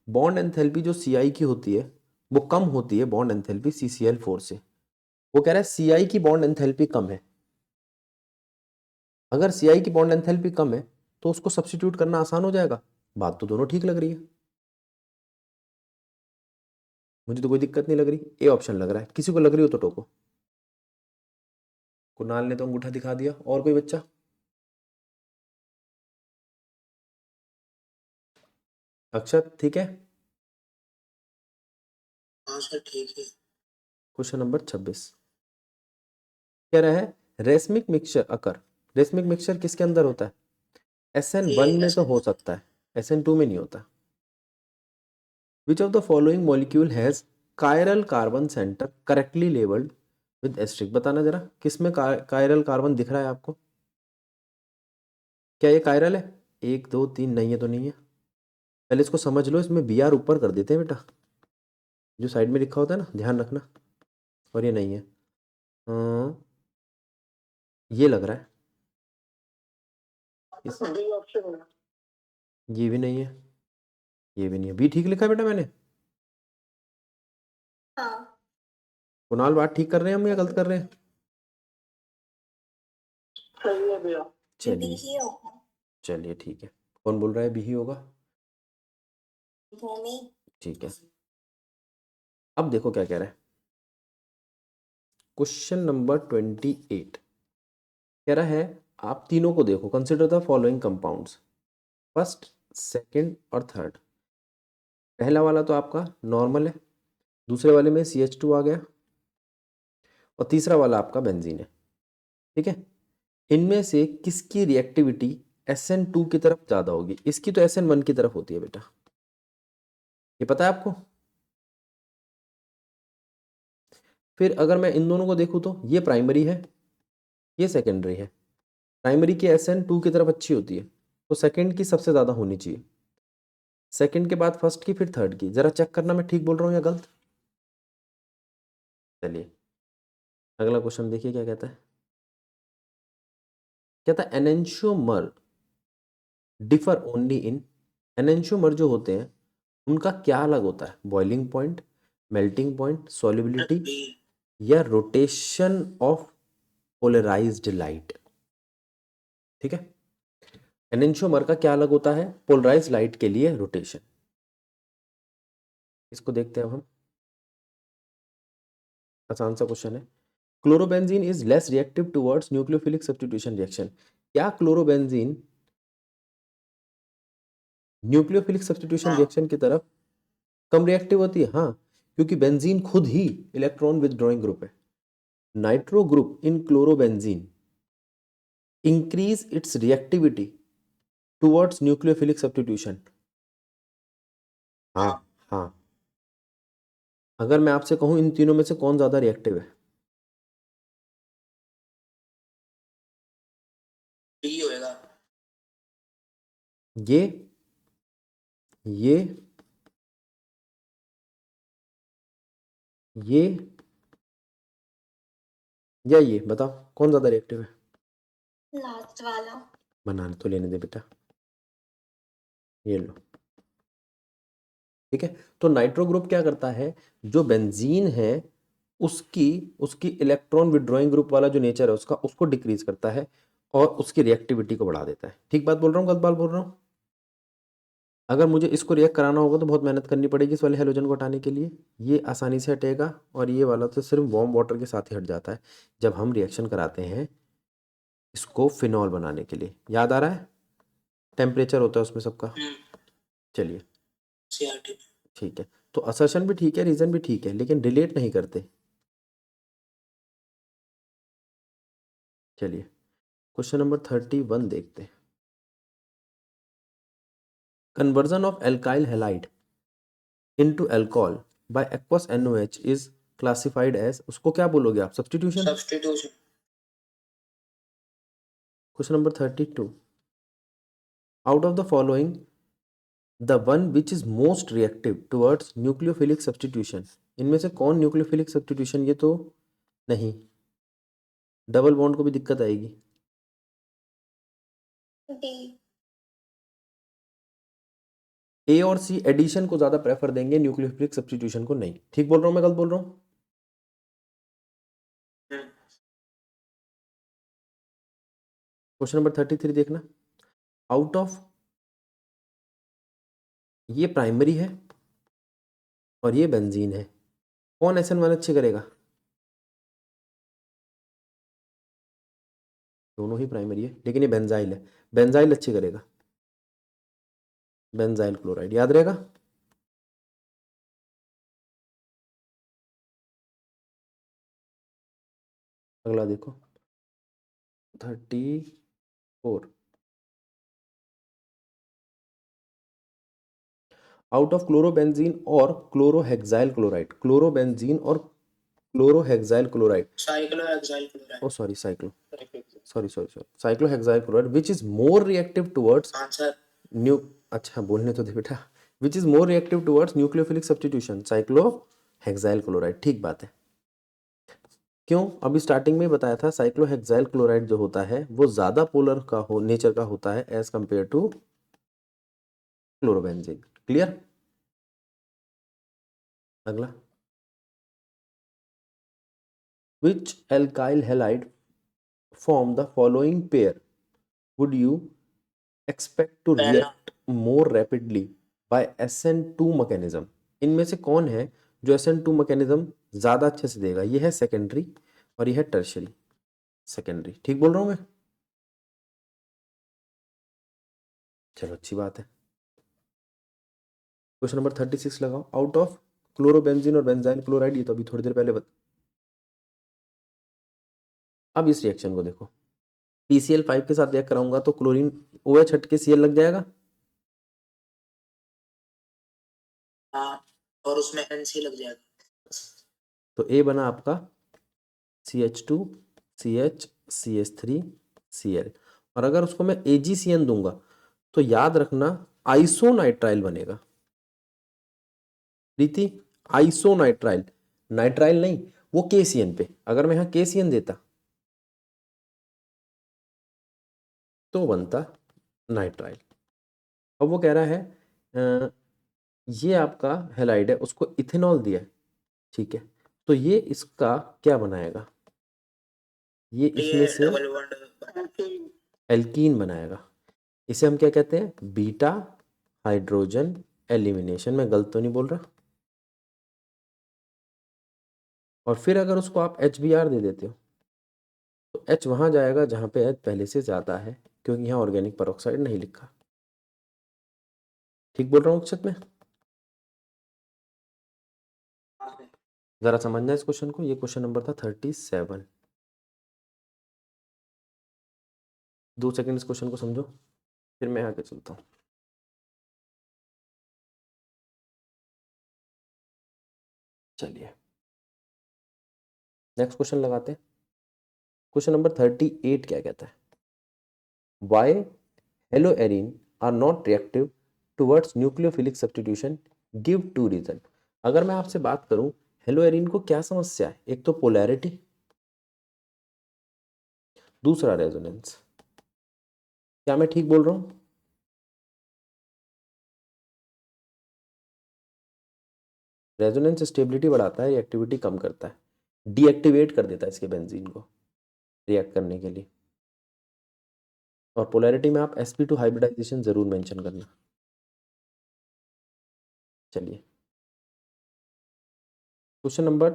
बॉन्ड एंथैल्पी जो Ci की होती है वो कम होती है बॉन्ड एंथैल्पी CCl4 से। वो कह रहा है Ci की बॉन्ड एंथैल्पी कम है। अगर Ci की बॉन्ड एंथैल्पी कम है तो उसको सब्स्टिट्यूट करना आसान हो जाएगा। बात तो दोनों ठीक लग रही है, मुझे तो कोई दिक्कत नहीं लग रही। ए ऑप्शन लग रहा है, किसी को लग रही हो तो टोको। कुणाल ने तो अंगूठा दिखा दिया, और कोई बच्चा? अक्षत ठीक है? हाँ सर ठीक है। क्वेश्चन नंबर 26 कह रहा है रेसमिक मिक्सचर अकर, रेसमिक मिक्सचर किसके अंदर होता है? SN1 में तो हो सकता है, SN2 में नहीं होता। Which of the following molecule has chiral carbon centre correctly labelled with asterisk? बताना जरा किसमें कायरल कार्बन दिख रहा है आपको? क्या ये कायरल है? 1 2 3, नहीं है तो नहीं है। पहले इसको समझ लो, इसमें Br ऊपर कर देते हैं बेटा, जो साइड में लिखा होता है ना, ध्यान रखना। और ये नहीं है, ये लग रहा है ये भी नहीं है, ये भी नहीं है। बी ठीक लिखा है बेटा मैंने? हाँ। कुणाल बात ठीक कर रहे हैं हम या गलत कर रहे हैं? सही है भैया। बी चलिए ही होगा। चलिए ठीक है। कौन बोल रहा है बी ही होगा? भूमि। ठीक है। अब देखो क्या कह रहा है। क्वेश्चन नंबर 28 कह रहा है आप तीनों को देखो, consider the following compounds, first, second और थर्ड। पहला वाला तो आपका नॉर्मल है, दूसरे वाले में CH2 आ गया, और तीसरा वाला आपका बेंजीन है। ठीक है, इनमें से किसकी रिएक्टिविटी SN2 की तरफ ज्यादा होगी? इसकी तो SN1 की तरफ होती है बेटा, ये पता है आपको। फिर अगर मैं इन दोनों को देखूं तो ये प्राइमरी है, ये सेकेंडरी है। प्राइमरी की SN2 की तरफ अच्छी होती है, तो सेकंड की सबसे ज्यादा होनी चाहिए, सेकंड के बाद फर्स्ट की, फिर थर्ड की। जरा चेक करना मैं ठीक बोल रहा हूँ या गलत। चलिए अगला क्वेश्चन देखिए क्या कहता है। कहता है enantiomer differ only in, enantiomer जो होते हैं उनका क्या अलग होता है? Boiling point, melting point, solubility, B या रोटेशन ऑफ पोलराइज्ड लाइट। ठीक है, एनेंशियोमर का क्या अलग होता है? पोलराइज लाइट के लिए रोटेशन। इसको देखते हैं अब हम, आसान सा क्वेश्चन है। Chlorobenzene is less reactive towards nucleophilic substitution reaction. क्या क्लोरोबेंजीन न्यूक्लियोफिलिक सब्स्टिट्यूशन हाँ रिएक्शन की तरफ कम रिएक्टिव होती है? हाँ, क्योंकि बेंजीन खुद ही इलेक्ट्रॉन विथड्रॉइंग ग्रुप है। Nitro group in chlorobenzene increase its reactivity towards nucleophilic substitution. हाँ हाँ हाँ। अगर मैं आपसे कहूं इन तीनों में से कौन ज्यादा रिएक्टिव है? डी होएगा। ये ये ये या ये, बताओ कौन ज्यादा रिएक्टिव है? लास्ट वाला। बनाने तो लेने दे बेटा, ये लो। ठीक है, तो नाइट्रो ग्रुप क्या करता है? जो बेंजीन है उसकी उसकी इलेक्ट्रॉन विड्रॉइंग ग्रुप वाला जो नेचर है उसका, उसको डिक्रीज करता है और उसकी रिएक्टिविटी को बढ़ा देता है। ठीक बात बोल रहा हूँ, गलत बात बोल रहा हूँ? अगर मुझे इसको रिएक्ट कराना होगा तो बहुत मेहनत करनी पड़ेगी इस वाले हेलोजन को हटाने के लिए। ये आसानी से हटेगा और ये वाला तो सिर्फ वार्म वाटर के साथ ही हट जाता है जब हम रिएक्शन कराते हैं इसको फिनॉल बनाने के लिए। याद आ रहा है? टेम्परेचर होता है उसमें सबका। चलिए सीआरटी में। ठीक है, तो असर्शन भी ठीक है, रीजन भी ठीक है, लेकिन रिलेट नहीं करते। चलिए क्वेश्चन नंबर 31 देखते हैं। Conversion of alkyl halide into alcohol by aqueous NOH is classified as, उसको क्या बोलोगे आप? Substitution. Substitution. Question number 32, out of the following the one which is most reactive towards nucleophilic substitution. इनमें से कौन nucleophilic substitution? ये तो नहीं, डबल बॉन्ड को भी दिक्कत आएगी। डी। ए और सी एडिशन को ज्यादा प्रेफर देंगे, न्यूक्लियोफिलिक सब्स्टिट्यूशन को नहीं। ठीक बोल रहा हूं मैं, गलत बोल रहा हूं? क्वेश्चन नंबर 33 देखना। आउट ऑफ, ये प्राइमरी है और ये बेंजीन है, कौन SN1 अच्छे करेगा? दोनों ही प्राइमरी है, लेकिन ये बेंजाइल है, बेंजाइल अच्छे करेगा। बेंजाइल क्लोराइड याद रहेगा। अगला देखो 34, आउट ऑफ क्लोरोबेंजीन और क्लोरोहेक्साइल क्लोराइड, क्लोरोबेंजीन और chlorohexyl chloride, cyclohexyl chloride. Oh sorry cyclohexyl chloride which is more reactive towards answer new, अच्छा बोलने तो दे बेटा, which is more reactive towards nucleophilic substitution, cyclohexyl chloride. ठीक बात है। क्यों? अभी स्टार्टिंग में ही बताया था, साइक्लोहेक्साइल क्लोराइड जो होता है वो ज्यादा पोलर का हो नेचर का होता है as compare to chlorobenzene. Clear? अगला, which alkyl halide form the following pair would you expect to पहला react more rapidly by SN2 mechanism? इनमें से कौन है जो SN2 mechanism ज्यादा अच्छे से देगा? ये है सेकेंडरी और ये है टर्शरी। सेकेंडरी, ठीक बोल रहा हूं मैं? चलो अच्छी बात है। क्वेश्चन नंबर 36 लगाओ। आउट ऑफ क्लोरोबेंजीन और बेंजाइल क्लोराइड, ये तो अभी थोड़ी देर पहले अब इस रिएक्शन को देखो, PCl5 के साथ रिएक्ट कराऊंगा तो क्लोरीन OH हट के Cl लग जाएगा। हाँ, और उसमें NC लग जाएगा। तो A बना आपका CH2 CH CH3 Cl, और अगर उसको मैं AgCN दूंगा तो याद रखना आइसोनाइट्राइल बनेगा। प्रीति, आइसोनाइट्राइल, नाइट्राइल नहीं, वो KCN पे। अगर मैं यहाँ KCN देता तो बनता नाइट्राइल। अब वो कह रहा है ये आपका हैलाइड है, उसको इथेनॉल दिया है, ठीक है, तो ये इसका क्या बनाएगा? ये इसमें से डबल बॉन्ड एल्कीन बनाएगा। इसे हम क्या कहते हैं? Beta hydrogen elimination. मैं गलत तो नहीं बोल रहा? और फिर अगर उसको आप HBr दे देते हो तो H वहां जाएगा जहां पे H पहले से ज्यादा है, क्योंकि यहाँ ऑर्गेनिक पेरोक्साइड नहीं लिखा। ठीक बोल रहा हूँ अक्षत में? जरा समझना इस क्वेश्चन को। ये क्वेश्चन नंबर था 37। 2 सेकंड इस क्वेश्चन को समझो, फिर मैं आगे चलता हूँ। चलिए नेक्स्ट क्वेश्चन लगाते हैं। क्वेश्चन नंबर 38 क्या कहता है? Why haloarene are not reactive towards nucleophilic substitution, give 2 reason. अगर मैं आपसे बात करूं हेलोएरिन को क्या समस्या है? एक तो पोलैरिटी, दूसरा रेजोनेंस। क्या मैं ठीक बोल रहा हूं? रेजोनेंस स्टेबिलिटी बढ़ाता है, रिएक्टिविटी कम करता है, डीएक्टिवेट कर देता है इसके बेंजीन को रिएक्ट करने के लिए। और पोलैरिटी में आप sp2 हाइब्रिडाइजेशन जरूर मेंशन करना। चलिए question number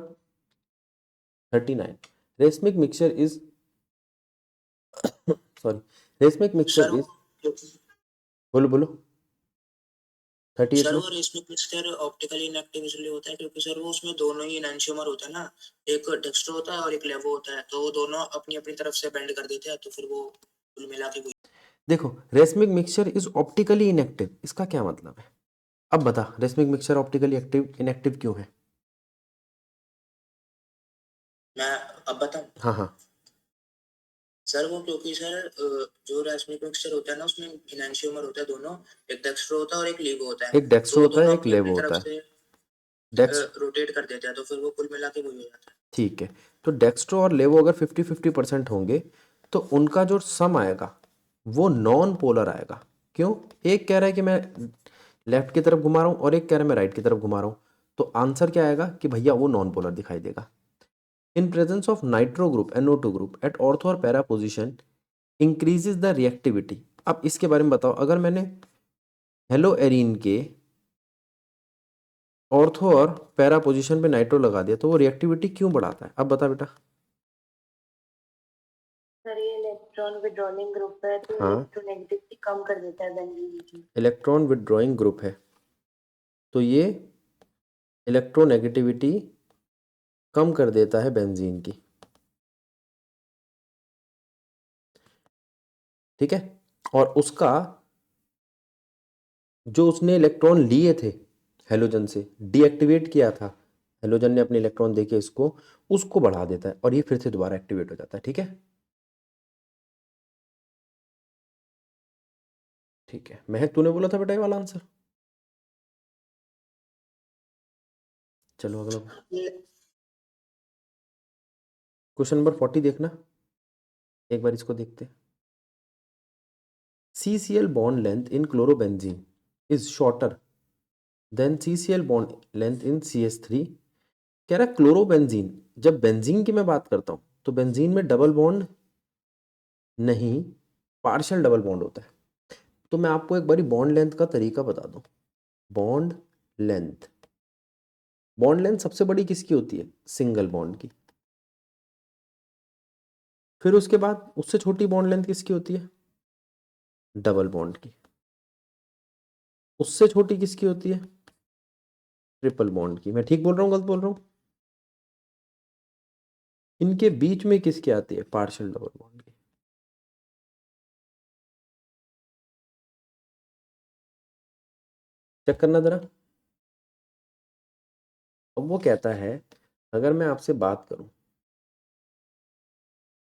39। Racemic mixture is sorry racemic mixture sir is बोलो बोलो 38 सर में। वो रेसमिक मिक्सचर ऑप्टिकली इनएक्टिव इसलिए होता है क्योंकि सर वो उसमें दोनों ही एनांशियोमर होता है ना, एक डेक्स्ट्रो होता है और एक लेवो होता है, तो वो दोनों अपनी अपनी तरफ से बेंड कर देते हैं, तो फिर वो कुल मिला के देखो racemic mixture is optically inactive, इसका क्या मतलब है? अब बता, racemic mixture optically active inactive क्यों है? मैं अब बताऊं हाँ हाँ सर, वो क्योंकि सर जो रेसमिक मिक्सचर होता है ना उसमें इनएंशियोमर होता है दोनों, एक डेक्स्ट्रो होता है और एक लीवो होता है, एक डेक्स्ट्रो तो वो होता है दोनों एक अपनी अपनी लेवो तरफ होता है। से डेक्स रोटेट कर देते हैं, तो फिर वो कुल मिला के वही हो जाता है। ठीक है, तो डेक्स्ट्रो और लेवो अगर 50-50% होंगे तो उनका जो सम आएगा वो नॉन पोलर आएगा। क्यों? एक कह रहा है कि मैं लेफ्ट की तरफ घुमा रहा हूँ और एक कह रहा है मैं राइट की तरफ घुमा रहा हूँ, तो आंसर क्या आएगा कि भैया वो नॉन पोलर दिखाई देगा। In presence of nitro group NO2 group at ortho और para position increases the reactivity. अब इसके बारे में बताओ, अगर मैंने हेलो एरीन के ऑर्थो और पैरा पोजीशन पे नाइट्रो लगा दिया तो वो रिएक्टिविटी क्यों बढ़ाता है? अब बता बेटा। सर ये इलेक्ट्रॉन विड्रॉलिंग ग्रुप है तो हाँ इलेक्ट्रोनेगेटिविटी कम कर देता है बेंजीन की। इलेक्ट्रॉन विड्रॉइंग ग्रुप है तो ये इलेक्ट्रोनेगेटिविटी कम कर देता है बेंजीन की। ठीक है, और उसका जो उसने इलेक्ट्रॉन लिए थे हेलोजन से डीएक्टिवेट किया था, हेलोजन ने अपने इलेक्ट्रॉन देके इसको उसको बढ़ा देता है और ये फिर से दोबारा एक्टिवेट हो जाता है। ठीक है ठीक है, महक तूने बोला था बेटा ये वाला आंसर। चलो अगला क्वेश्चन नंबर 40 देखना, एक बार इसको देखते हैं। CCl bond length in chlorobenzene is shorter than CCl bond length in CH3। कह रहा है क्लोरोबेंजीन, जब बेंजीन की मैं बात करता हूं तो बेंजीन में डबल बॉन्ड नहीं, पार्शियल डबल बॉन्ड होता है। तो मैं आपको एक बारी बॉन्ड लेंथ का तरीका बता दूं। बॉन्ड लेंथ, बॉन्ड लेंथ सबसे बड़ी किसकी होती है? सिंगल बॉन्ड की। फिर उसके बाद उससे छोटी बॉन्ड लेंथ किसकी होती है? डबल बॉन्ड की। उससे छोटी किसकी होती है? ट्रिपल बॉन्ड की। मैं ठीक बोल रहा हूँ गलत बोल रहा हूँ? इनके बीच में किसकी आती है? पार्शियल डबल बॉन्ड की। चेक करना जरा। अब वो कहता है अगर मैं आपसे बात करूं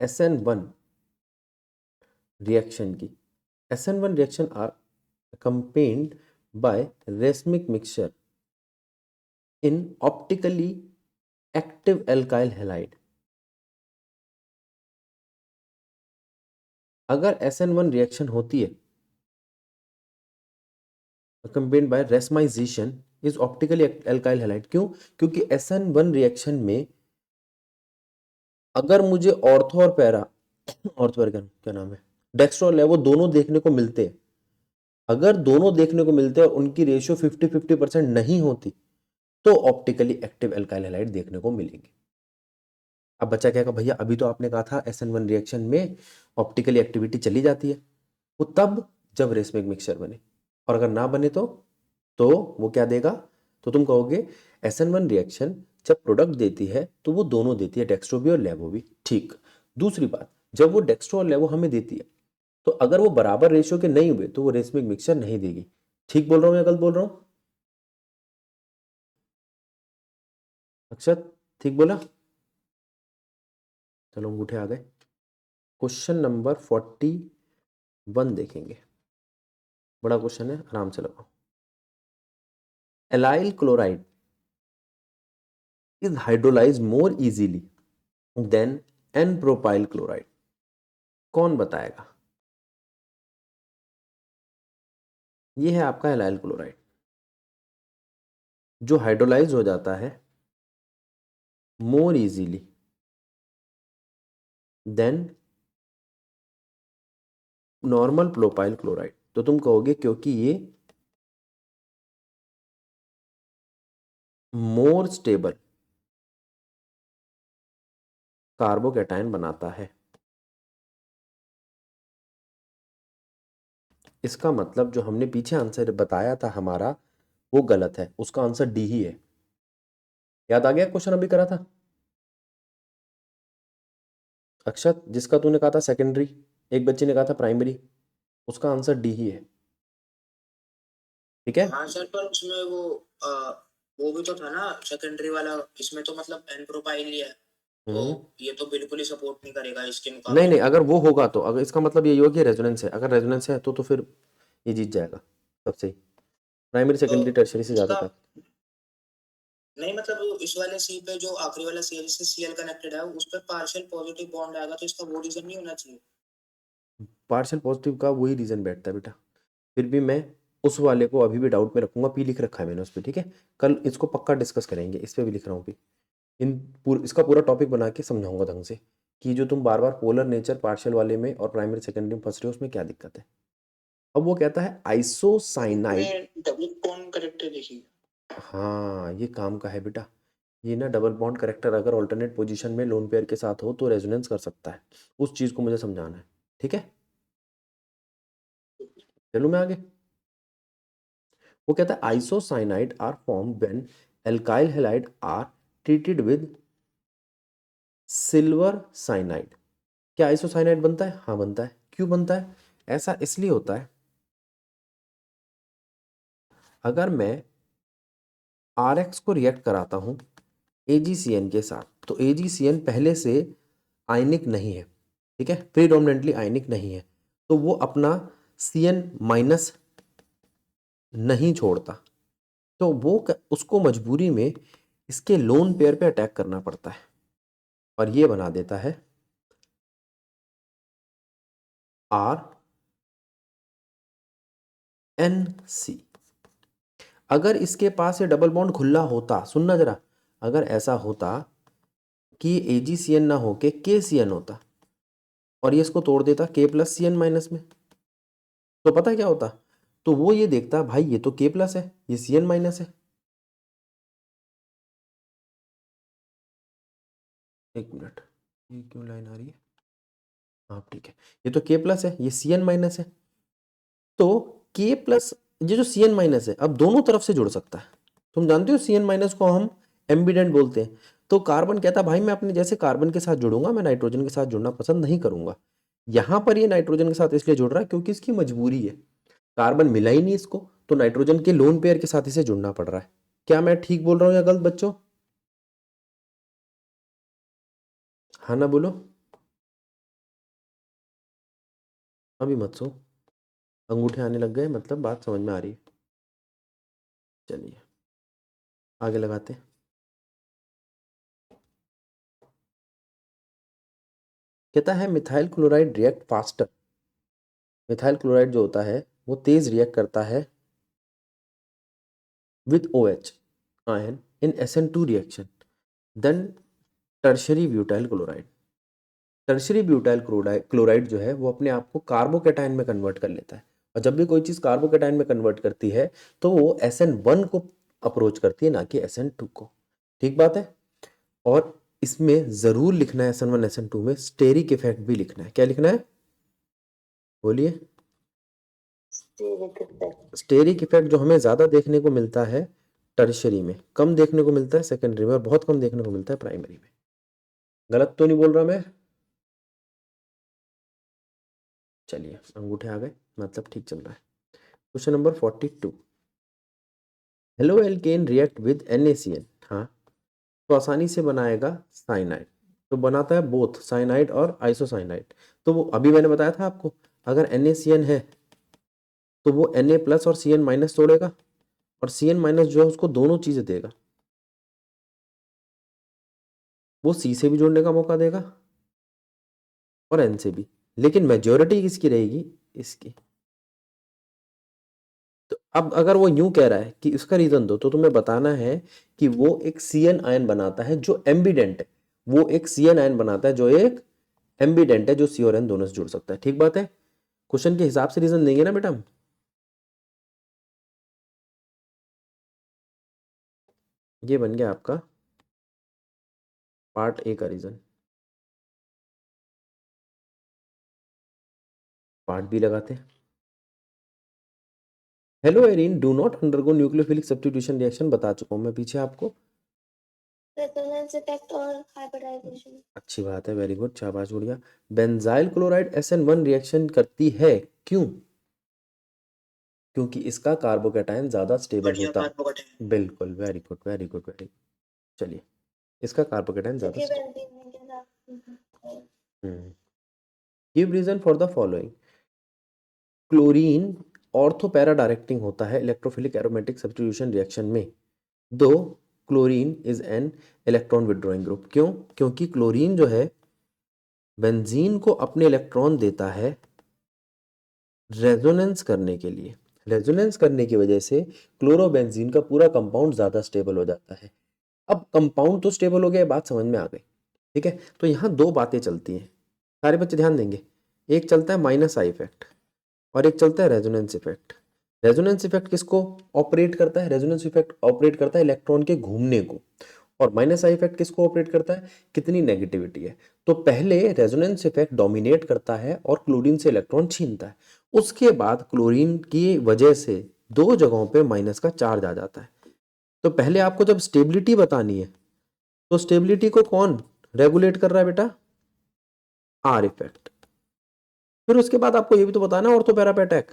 SN1 रिएक्शन की, SN1 reaction are accompanied by racemic mixture in optically active alkyl halide। अगर SN1 रिएक्शन होती है accompanied by racemization is optically alkyl halide, क्यों? क्योंकि SN1 रिएक्शन में अगर मुझे ऑर्थो और पैरा, ऑर्थो और क्या नाम है, डेक्स्ट्रो और लेवो दोनों देखने को मिलते हैं अगर दोनों देखने को मिलते हैं और उनकी रेशियो 50-50% नहीं होती तो ऑप्टिकली एक्टिव एल्काइल हैलाइड देखने को मिलेंगे। अब बच्चा क्या कहा, भैया अभी तो आपने कहा था SN1 रिएक्शन में ऑप्टिकली एक्टिविटी चली जाती है, वो तब जब रेसमिक मिक्सचर बने, और अगर ना बने तो वो क्या देगा, तो तुम कहोगे SN1 रिएक्शन जब प्रोडक्ट देती है तो वो दोनों देती है, डेक्स्ट्रो भी और लेवो भी। ठीक। दूसरी बात, जब वो डेक्स्ट्रो और लेवो हमें देती है तो अगर वो बराबर रेशियो के नहीं हुए तो वो रेसमिक मिक्सचर नहीं देगी। ठीक बोल रहा हूँ या गलत बोल रहा हूँ? अक्षत ठीक बोला? चलो अंगूठे आ गए। क्वेश्चन नंबर 41 देखेंगे, बड़ा क्वेश्चन है, आराम से लगाओ। Allyl chloride is hydrolyzed more easily than N-propyl chloride। कौन बताएगा? ये है आपका एलाइल क्लोराइड जो हाइड्रोलाइज हो जाता है more easily than normal propyl chloride. तो तुम कहोगे क्योंकि ये मोर स्टेबल कार्बोकैटायन बनाता है। इसका मतलब जो हमने पीछे आंसर बताया था हमारा वो गलत है, उसका आंसर डी ही है। याद आ गया क्वेश्चन अभी करा था अक्षत, जिसका तूने कहा था सेकेंडरी, एक बच्चे ने कहा था प्राइमरी, उसका आंसर डी ही है। ठीक है? हाँ सर, पर उसमें वो भी तो था ना सेकेंडरी वाला, इसमें तो मतलब एन प्रोपाइल ही है, तो ये तो बिल्कुल ही सपोर्ट नहीं करेगा इसके मुकाबले। नहीं, अगर वो होगा तो, अगर इसका मतलब ये होगा कि रेजोनेंस है, अगर रेजोनेंस है तो फिर ये जीत जाएगा सबसे ही, प्राइमरी सेकेंडरी टर्शियरी से ज्यादा था। नहीं मतलब इस वाले सी पे जो आखिरी वाला सी है जिससे Cl कनेक्टेड है उस पर पार्शियल पॉजिटिव बॉन्ड आएगा, तो इसका वो रीजन नहीं होना चाहिए। पार्शियल पॉजिटिव का वही रीजन बैठता है बेटा, फिर भी मैं उस वाले को अभी भी डाउट में रखूंगा। पी लिख रखा है मैंने उस पर, ठीक है? कल इसको पक्का डिस्कस करेंगे, इस पर भी लिख रहा हूँ पी। इसका पूरा टॉपिक बना के समझाऊंगा ढंग से कि जो तुम बार बार पोलर नेचर पार्शियल वाले में और प्राइमरी सेकेंडरी में फंस रहे हो उसमें क्या दिक्कत है। अब वो कहता है आइसोसाइनाइड, डबल बॉन्ड करेक्टर देखिए। हाँ ये काम का है बेटा, ये ना डबल बॉन्ड करेक्टर अगर ऑल्टरनेट पोजीशन में लोन पेयर के साथ हो तो रेजोनेंस कर सकता है, उस चीज को मुझे समझाना है। ठीक है, चलूं मैं आगे। वो कहता है isocyanide are form when alkyl halide are treated with silver cyanide. क्या आइसोसाइनाइड बनता है? हाँ बनता है। क्यों बनता है? ऐसा इसलिए होता है अगर मैं RX को रिएक्ट कराता हूं AgCN के साथ, तो AgCN पहले से आयनिक नहीं है, ठीक है, प्रीडोमिनेंटली आयनिक नहीं है, तो वो अपना CN माइनस नहीं छोड़ता, तो वो उसको मजबूरी में इसके लोन पेयर पे अटैक करना पड़ता है और ये बना देता है RNC। अगर इसके पास ये डबल बॉन्ड खुला होता, सुनना जरा, अगर ऐसा होता कि AgCN ना हो के KCN होता और ये इसको तोड़ देता K+CN माइनस में, तो पता क्या होता? तो वो ये देखता भाई ये तो K+ है, ये CN माइनस है। एक मिनट, ये क्यों लाइन आ रही है? हाँ ठीक है, ये तो K+ है, ये CN माइनस है, तो K+, ये जो CN माइनस है अब दोनों तरफ से जुड़ सकता है। तुम जानते हो CN माइनस को हम एम्बिडेंट बोलते हैं। तो कार्बन कहता भाई मैं अपने जैसे कार्बन के साथ जुड़ूंगा, मैं नाइट्रोजन के साथ जुड़ना पसंद नहीं करूंगा। यहां पर ये नाइट्रोजन के साथ इसलिए जुड़ रहा है क्योंकि इसकी मजबूरी है, कार्बन मिला ही नहीं इसको, तो नाइट्रोजन के लोन पेयर के साथ इसे जुड़ना पड़ रहा है। क्या मैं ठीक बोल रहा हूं या गलत बच्चों? हाँ ना बोलो, अभी मत सो, अंगूठे आने लग गए, मतलब बात समझ में आ रही है। चलिए आगे लगाते हैं। कहता है methyl chloride react faster. Methyl chloride जो होता है वो तेज रिएक्ट करता है with OH ion in SN2 reaction then tertiary butyl chloride. Tertiary butyl chloride जो है वो अपने आप को कार्बोकैटायन में कन्वर्ट कर लेता है और जब भी कोई चीज़ कार्बोकेटाइन में कन्वर्ट करती है तो वो SN1 को अप्रोच करती है, ना कि SN2 को। ठीक बात है। और इसमें ज़रूर लिखना है SN1 SN2 में स्टेरिक इफेक्ट भी लिखना है। क्या लिखना है बोलिए? Steric effect. स्टेरिक इफेक्ट जो हमें ज़्यादा देखने को मिलता है टर्शियरी में, कम देखने को मिलता है सेकेंडरी में, और बहुत कम देखने को मिलता है प्राइमरी में। गलत तो नहीं बोल रहा मैं? चलिए अंगूठे आ गए, मतलब ठीक चल रहा है। Question number 42, halo alkane react with NaCN। हाँ, तो आसानी से बनाएगा साइनाइड। तो बनाता है बोथ साइनाइड और आइसोसाइनाइड। तो वो अभी मैंने बताया था आपको, अगर NaCN है तो वो Na+ और Cn- तोड़ेगा, और Cn- जो है उसको दोनों चीज़ें देगा। वो C से भी जोड़ने का मौका देगा और N से भी, लेकिन मेजॉरिटी किसकी रहेगी? इसकी। तो अब अगर वो यूं कह रहा है कि इसका रीजन दो, तो तुम्हें बताना है कि वो एक CN आयन बनाता है जो एम्बिडेंट है। वो एक CN आयन बनाता है जो एक एम्बिडेंट है, जो C और N दोनों से जुड़ सकता है। ठीक बात है। क्वेश्चन के हिसाब से रीजन देंगे ना बेटा हम। ये बन गया आपका पार्ट A का रीजन। पार्ट B लगाते हैं। Hello Erin, do not undergo nucleophilic substitution reaction. बता चुका हूं मैं पीछे आपको। रेजोनेंस इफेक्ट और हाइब्रिडाइजेशन। अच्छी बात है, वेरी गुड, शाबाश, बढ़िया। बेंजाइल क्लोराइड SN1 रिएक्शन करती है, क्यों? क्योंकि इसका कार्बोकेटाइन ज्यादा स्टेबल बढ़िया होता है। कार्बोकेटाइन। बिल्कुल, very good very good very good. चलिए, इसका कार्बोकेटाइन ज्यादा क्योंकि स्टेबल। बेंजीन में के साथ give reason for the following. Chlorine ortho para directing होता है इलेक्ट्रोफिलिक एरोमेटिक सब्स्टिट्यूशन रिएक्शन में, दो chlorine is an electron withdrawing group. क्यों? क्योंकि क्लोरीन जो है बेंजीन को अपने इलेक्ट्रॉन देता है रेजोनेंस करने के लिए। रेजोनेंस करने की वजह से क्लोरोबेंजीन का पूरा कंपाउंड ज्यादा स्टेबल हो जाता है। अब कंपाउंड तो स्टेबल हो गया, बात समझ में आ गई। ठीक है, तो यहाँ दो बातें चलती हैं, सारे बच्चे ध्यान देंगे। एक चलता है -I इफेक्ट और एक चलता है रेजोनेंस इफेक्ट। रेजोनेंस इफेक्ट किसको ऑपरेट करता है? रेजोनेंस इफेक्ट ऑपरेट करता है इलेक्ट्रॉन के घूमने को। और -I इफेक्ट किसको ऑपरेट करता है? कितनी नेगेटिविटी है। तो पहले रेजोनेंस इफेक्ट डोमिनेट करता है और क्लोरीन से इलेक्ट्रॉन छीनता है। उसके बाद क्लोरीन की वजह से दो जगहों पे माइनस का चार्ज आ जाता है। तो पहले आपको जब स्टेबिलिटी बतानी है, तो स्टेबिलिटी को कौन रेगुलेट कर रहा है बेटा? R effect. फिर उसके बाद आपको ये भी तो बताना है ऑर्थो पैरा पे अटैक।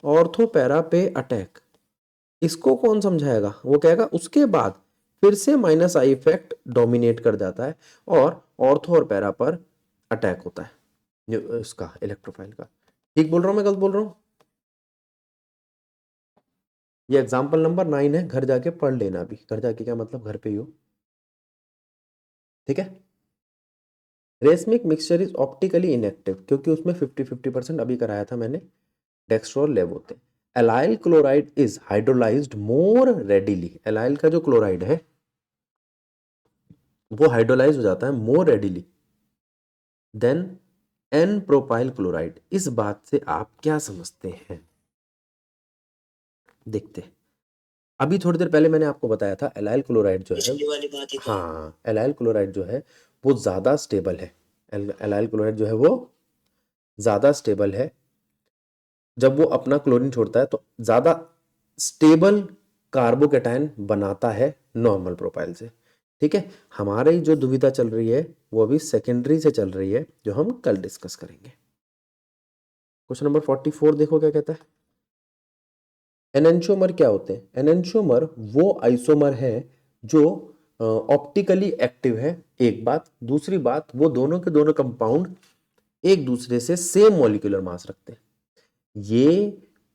ऑर्थो पैरा पे अटैक इसको कौन समझाएगा? वो कहेगा उसके बाद फिर से -I इफेक्ट डोमिनेट कर जाता है और ऑर्थो और पैरा पर अटैक होता है इसका इलेक्ट्रोफाइल का। ठीक बोल रहा हूं मैं, गलत बोल रहा हूं? ये एग्जाम्पल नंबर 9 है, घर जाके पढ़ लेना। अभी घर जाके क्या मतलब, घर पे ही हो। ठीक है। Racemic mixture is optically inactive क्योंकि उसमें 50-50% अभी कराया था मैंने, डेक्स्ट्रो और लेव होते हैं। Allyl chloride is hydrolysed more readily. Allyl का जो क्लोराइड है वो हाइड्रोलाइज हो जाता है more readily than n propyl chloride. इस बात से आप क्या समझते हैं? देखते हैं। अभी थोड़ी देर पहले मैंने आपको बताया था एलाइल क्लोराइड जो है, पिछली वाली बात ही तो। हाँ, एलाइल क्लोराइड जो है वो ज़्यादा स्टेबल है। एलाइल क्लोराइड जो है वो ज़्यादा स्टेबल है। जब वो अपना क्लोरीन छोड़ता है तो ज़्यादा स्टेबल कार्बोकेटाइन बनाता है नॉर्मल प्रोपाइल से। ठीक है, हमारी जो दुविधा चल रही है वो अभी सेकेंडरी से चल रही है, जो हम कल डिस्कस करेंगे। क्वेश्चन नंबर 44 देखो क्या कहता है। एनेंशियोमर क्या होते हैं? एनेंशियोमर वो आइसोमर है जो ऑप्टिकली एक्टिव है, एक बात। दूसरी बात, वो दोनों के दोनों कंपाउंड एक दूसरे से सेम मॉलिक्यूलर मास रखते हैं। ये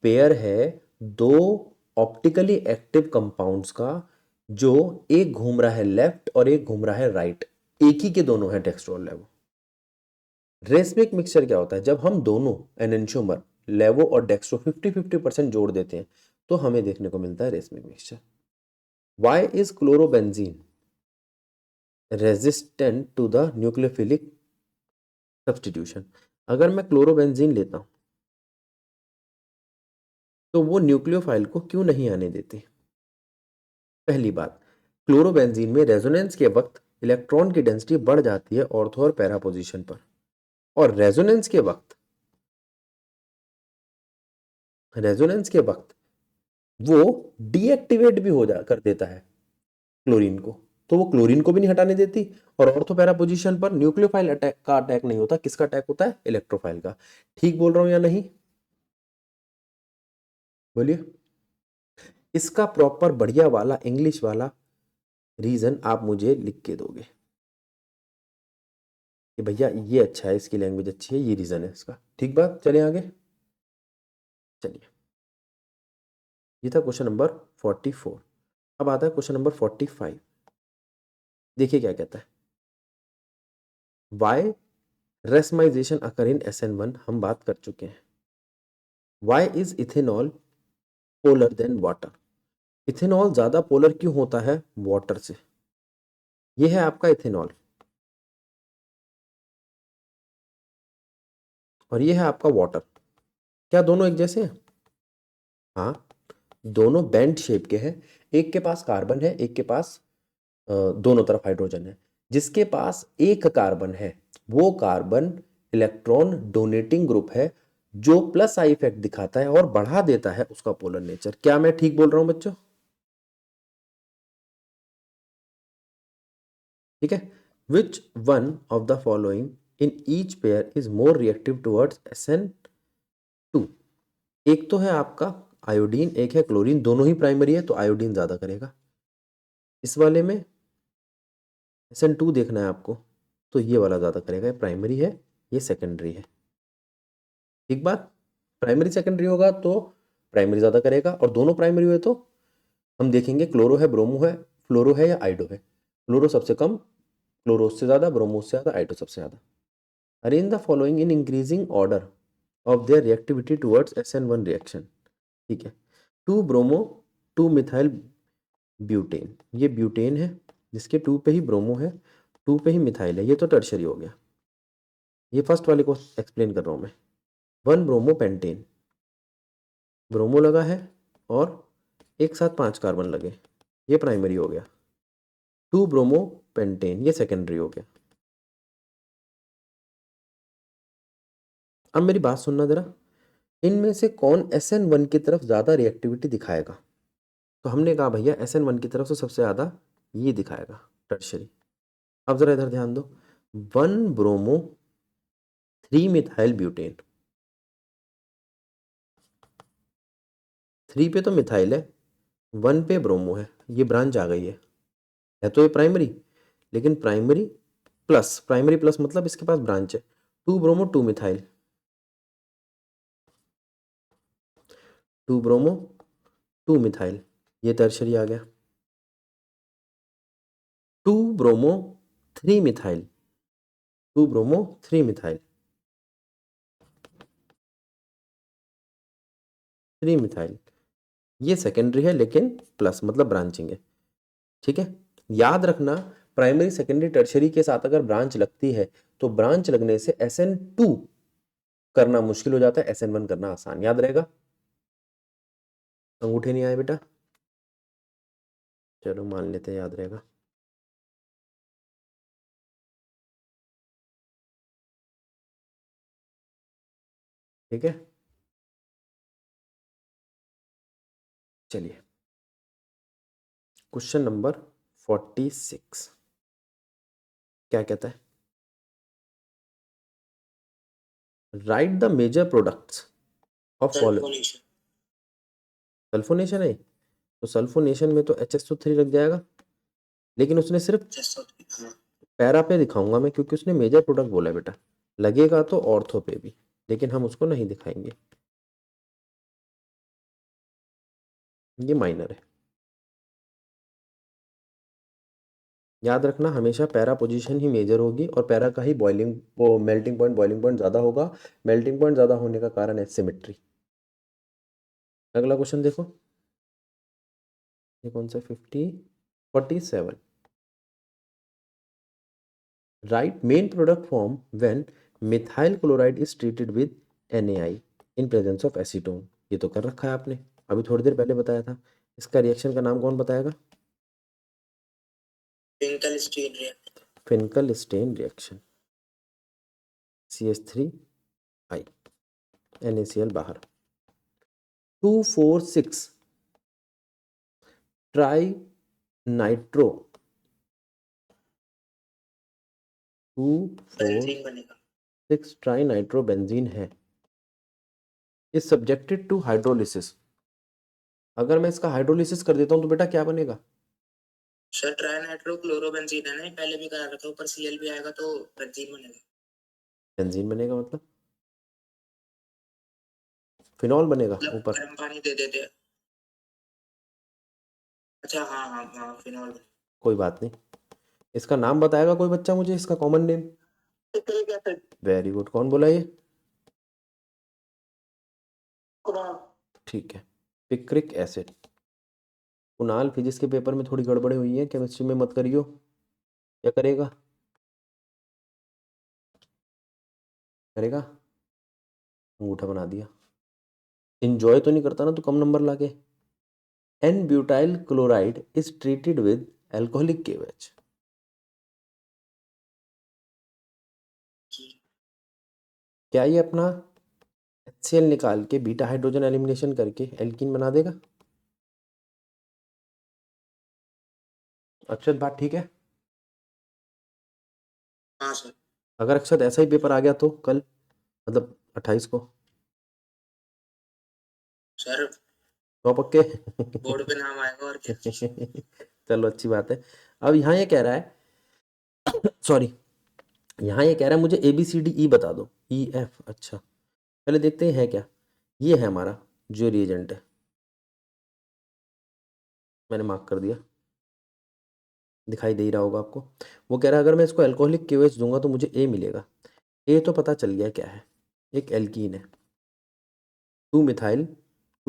पेयर है दो ऑप्टिकली एक्टिव कंपाउंड्स का, जो एक घूम रहा है लेफ्ट और एक घूम रहा है राइट। एक ही के दोनों है डेक्स्ट्रो और लेवो। रेसमिक मिक्सचर क्या होता है? जब हम दोनों एनेंशियोमर लेवो और डेक्स्ट्रो 50-50% जोड़ देते हैं तो हमें देखने को मिलता है racemic mixture. Why is chlorobenzene resistant to the nucleophilic substitution? अगर मैं क्लोरोबेंजीन लेता हूं तो वो न्यूक्लियोफाइल को क्यों नहीं आने देती? पहली बात, क्लोरोबेंजीन में रेजोनेंस के वक्त इलेक्ट्रॉन की डेंसिटी बढ़ जाती है ऑर्थो और पैरा पोजीशन पर, और रेजोनेंस के वक्त वो डीएक्टिवेट भी हो जा कर देता है क्लोरीन को, तो वो क्लोरीन को भी नहीं हटाने देती। और ऑर्थो पैरा पोजीशन पर न्यूक्लियोफाइल अटैक नहीं होता, किसका अटैक होता है? इलेक्ट्रोफाइल का। ठीक बोल रहा हूं या नहीं? बोलिए। इसका प्रॉपर बढ़िया वाला इंग्लिश वाला रीजन आप मुझे लिख के दोगे कि भैया ये अच्छा है, इसकी लैंग्वेज अच्छी है, ये रीजन है इसका। ठीक बात, चलिए आगे। चलिए, ये था क्वेश्चन नंबर 44। अब आता है क्वेश्चन नंबर 45। देखिए क्या कहता है। वाई रेसमाइजेशन अकर इन SN1 हम बात कर चुके हैं। Why is ethanol polar than water? Ethanol ज्यादा पोलर क्यों होता है वाटर से? ये है आपका इथेनॉल और ये है आपका वाटर। क्या दोनों एक जैसे हैं? हाँ, दोनों बेंड शेप के हैं। एक के पास कार्बन है, एक के पास दोनों तरफ हाइड्रोजन है। जिसके पास एक कार्बन है वो कार्बन इलेक्ट्रॉन डोनेटिंग ग्रुप है, जो प्लस आई इफेक्ट दिखाता है और बढ़ा देता है उसका पोलर नेचर। क्या मैं ठीक बोल रहा हूं बच्चों? ठीक है। Which one of the following in each pair is more reactive towards SN2? एक तो है आपका आयोडीन, एक है क्लोरीन, दोनों ही प्राइमरी है तो आयोडीन ज्यादा करेगा। इस वाले में SN2 देखना है आपको, तो ये वाला ज्यादा करेगा। ये प्राइमरी है, ये सेकेंडरी है। ठीक बात। प्राइमरी सेकेंडरी होगा तो प्राइमरी ज्यादा करेगा, और दोनों प्राइमरी हुए तो हम देखेंगे क्लोरो है, ब्रोमो है, फ्लोरो है या आइडो है। फ्लोरो सबसे कम, क्लोरो से ज्यादा, ब्रोमो से ज्यादा, आइडो सबसे ज्यादा। Arrange the following in increasing order of their reactivity towards SN1 reaction. ठीक है। 2 ब्रोमो 2 मिथाइल ब्यूटेन, ये ब्यूटेन है जिसके 2 पे ही ब्रोमो है, 2 पे ही मिथाइल है, ये तो टर्शरी हो गया। ये फर्स्ट वाले को एक्सप्लेन कर रहा हूं मैं। 1 ब्रोमो पेंटेन, ब्रोमो लगा है और एक साथ 5 कार्बन लगे, ये प्राइमरी हो गया। 2 ब्रोमो पेंटेन, ये सेकेंडरी हो गया। अब मेरी बात सुनना जरा, इनमें से कौन SN1 की तरफ ज्यादा रिएक्टिविटी दिखाएगा? तो हमने कहा भैया SN1 की तरफ से सबसे ज्यादा ये दिखाएगा, टर्शरी। अब जरा इधर ध्यान दो। 1 ब्रोमो 3 मिथाइल ब्यूटेन, 3 पे तो मिथाइल है, 1 पे ब्रोमो है, ये ब्रांच आ गई है तो ये प्राइमरी, लेकिन प्राइमरी प्लस मतलब इसके पास ब्रांच है। 2 ब्रोमो 2 मिथाइल, 2 ब्रोमो 2 मिथाइल, ये टर्शरी आ गया। 2 bromo 3 methyl, 2 bromo 3 methyl, 3 methyl, ये सेकेंडरी है लेकिन प्लस मतलब ब्रांचिंग है। ठीक है। याद रखना, प्राइमरी सेकेंडरी टर्शरी के साथ अगर ब्रांच लगती है तो ब्रांच लगने से SN2 करना मुश्किल हो जाता है, SN1 करना आसान। याद रहेगा? अंगूठे नहीं आए बेटा? चलो मान लेते हैं याद रहेगा। ठीक है, चलिए क्वेश्चन नंबर 46 क्या कहता है? Write the major products of following. Sulphonation. Sulphonation है, तो सल्फोनेशन में तो HSO3 लग जाएगा, लेकिन उसने सिर्फ हाँ। पैरा पे दिखाऊंगा मैं, क्योंकि उसने मेजर प्रोडक्ट बोला है बेटा। लगेगा तो ऑर्थो पे भी, लेकिन हम उसको नहीं दिखाएंगे, ये माइनर है। याद रखना, हमेशा पैरा पोजीशन ही मेजर होगी और पैरा का ही मेल्टिंग पॉइंट ज़्यादा होगा। मेल्टिंग पॉइंट ज़्यादा होने का कारण है सिमेट्री। अगला क्वेश्चन देखो, ये कौन सा? 47। Right main product form when methyl chloride is treated with NaI in presence of acetone. ये तो कर रखा है आपने, अभी थोड़ी देर पहले बताया था। इसका रिएक्शन का नाम कौन बताएगा? Finkelstein reaction. Finkelstein reaction. CH3I, NaCl बाहर। 2,4,6 ट्राई नाइट्रो, 2,4,6 बेंजीन बनेगा। ट्राई नाइट्रो बेंजीन है, इज सब्जेक्टेड टू हाइड्रोलिसिस। अगर मैं इसका हाइड्रोलिसिस कर देता हूँ तो बेटा क्या बनेगा? सर ट्राई नाइट्रोक्लोरोबेंजीन है ना, पहले भी करा रखा है, ऊपर Cl भी आएगा तो बेंजीन बनेगा। बेंजीन बनेगा मतलब फिनॉल बनेगा मतलब ऊपर। गर्म पानी दे देते हैं। अच्छा हाँ हाँ हाँ, फिनॉल। कोई बात नहीं, इसका नाम बताएगा कोई बच्चा मुझे, इसका common name? Picric acid. Very good, कौन बोला ये? कुणाल। ठीक है, पिक्रिक एसिड। कुणाल, फिजिक्स के पेपर में थोड़ी गड़बड़ी हुई है, केमिस्ट्री में मत करियो। क्या करेगा? करेगा, अंगूठा बना दिया। इंजॉय तो नहीं करता ना तू कम नंबर लाके? N butyl chloride is treated with alcoholic KOH। क्या ये अपना HCl निकाल के बीटा हाइड्रोजन एलिमिनेशन करके एल्कीन बना देगा? अक्षत, बात ठीक है? हाँ सर। अगर अक्षत ऐसा ही पेपर आ गया तो कल, मतलब 28 को, सर तो पक्के बोर्ड पे नाम आएगा और क्या। चलो अच्छी बात है। अब यहाँ ये कह रहा है सॉरी, यहाँ ये कह रहा है मुझे ABCDE बता दो, EF। अच्छा, पहले देखते हैं है क्या। ये है हमारा जो रिएजेंट है, मैंने मार्क कर दिया, दिखाई दे ही रहा होगा आपको। वो कह रहा है अगर मैं इसको एल्कोहलिक KOH दूंगा तो मुझे A मिलेगा। A तो पता चल गया क्या है, एक एल्कीन है, 2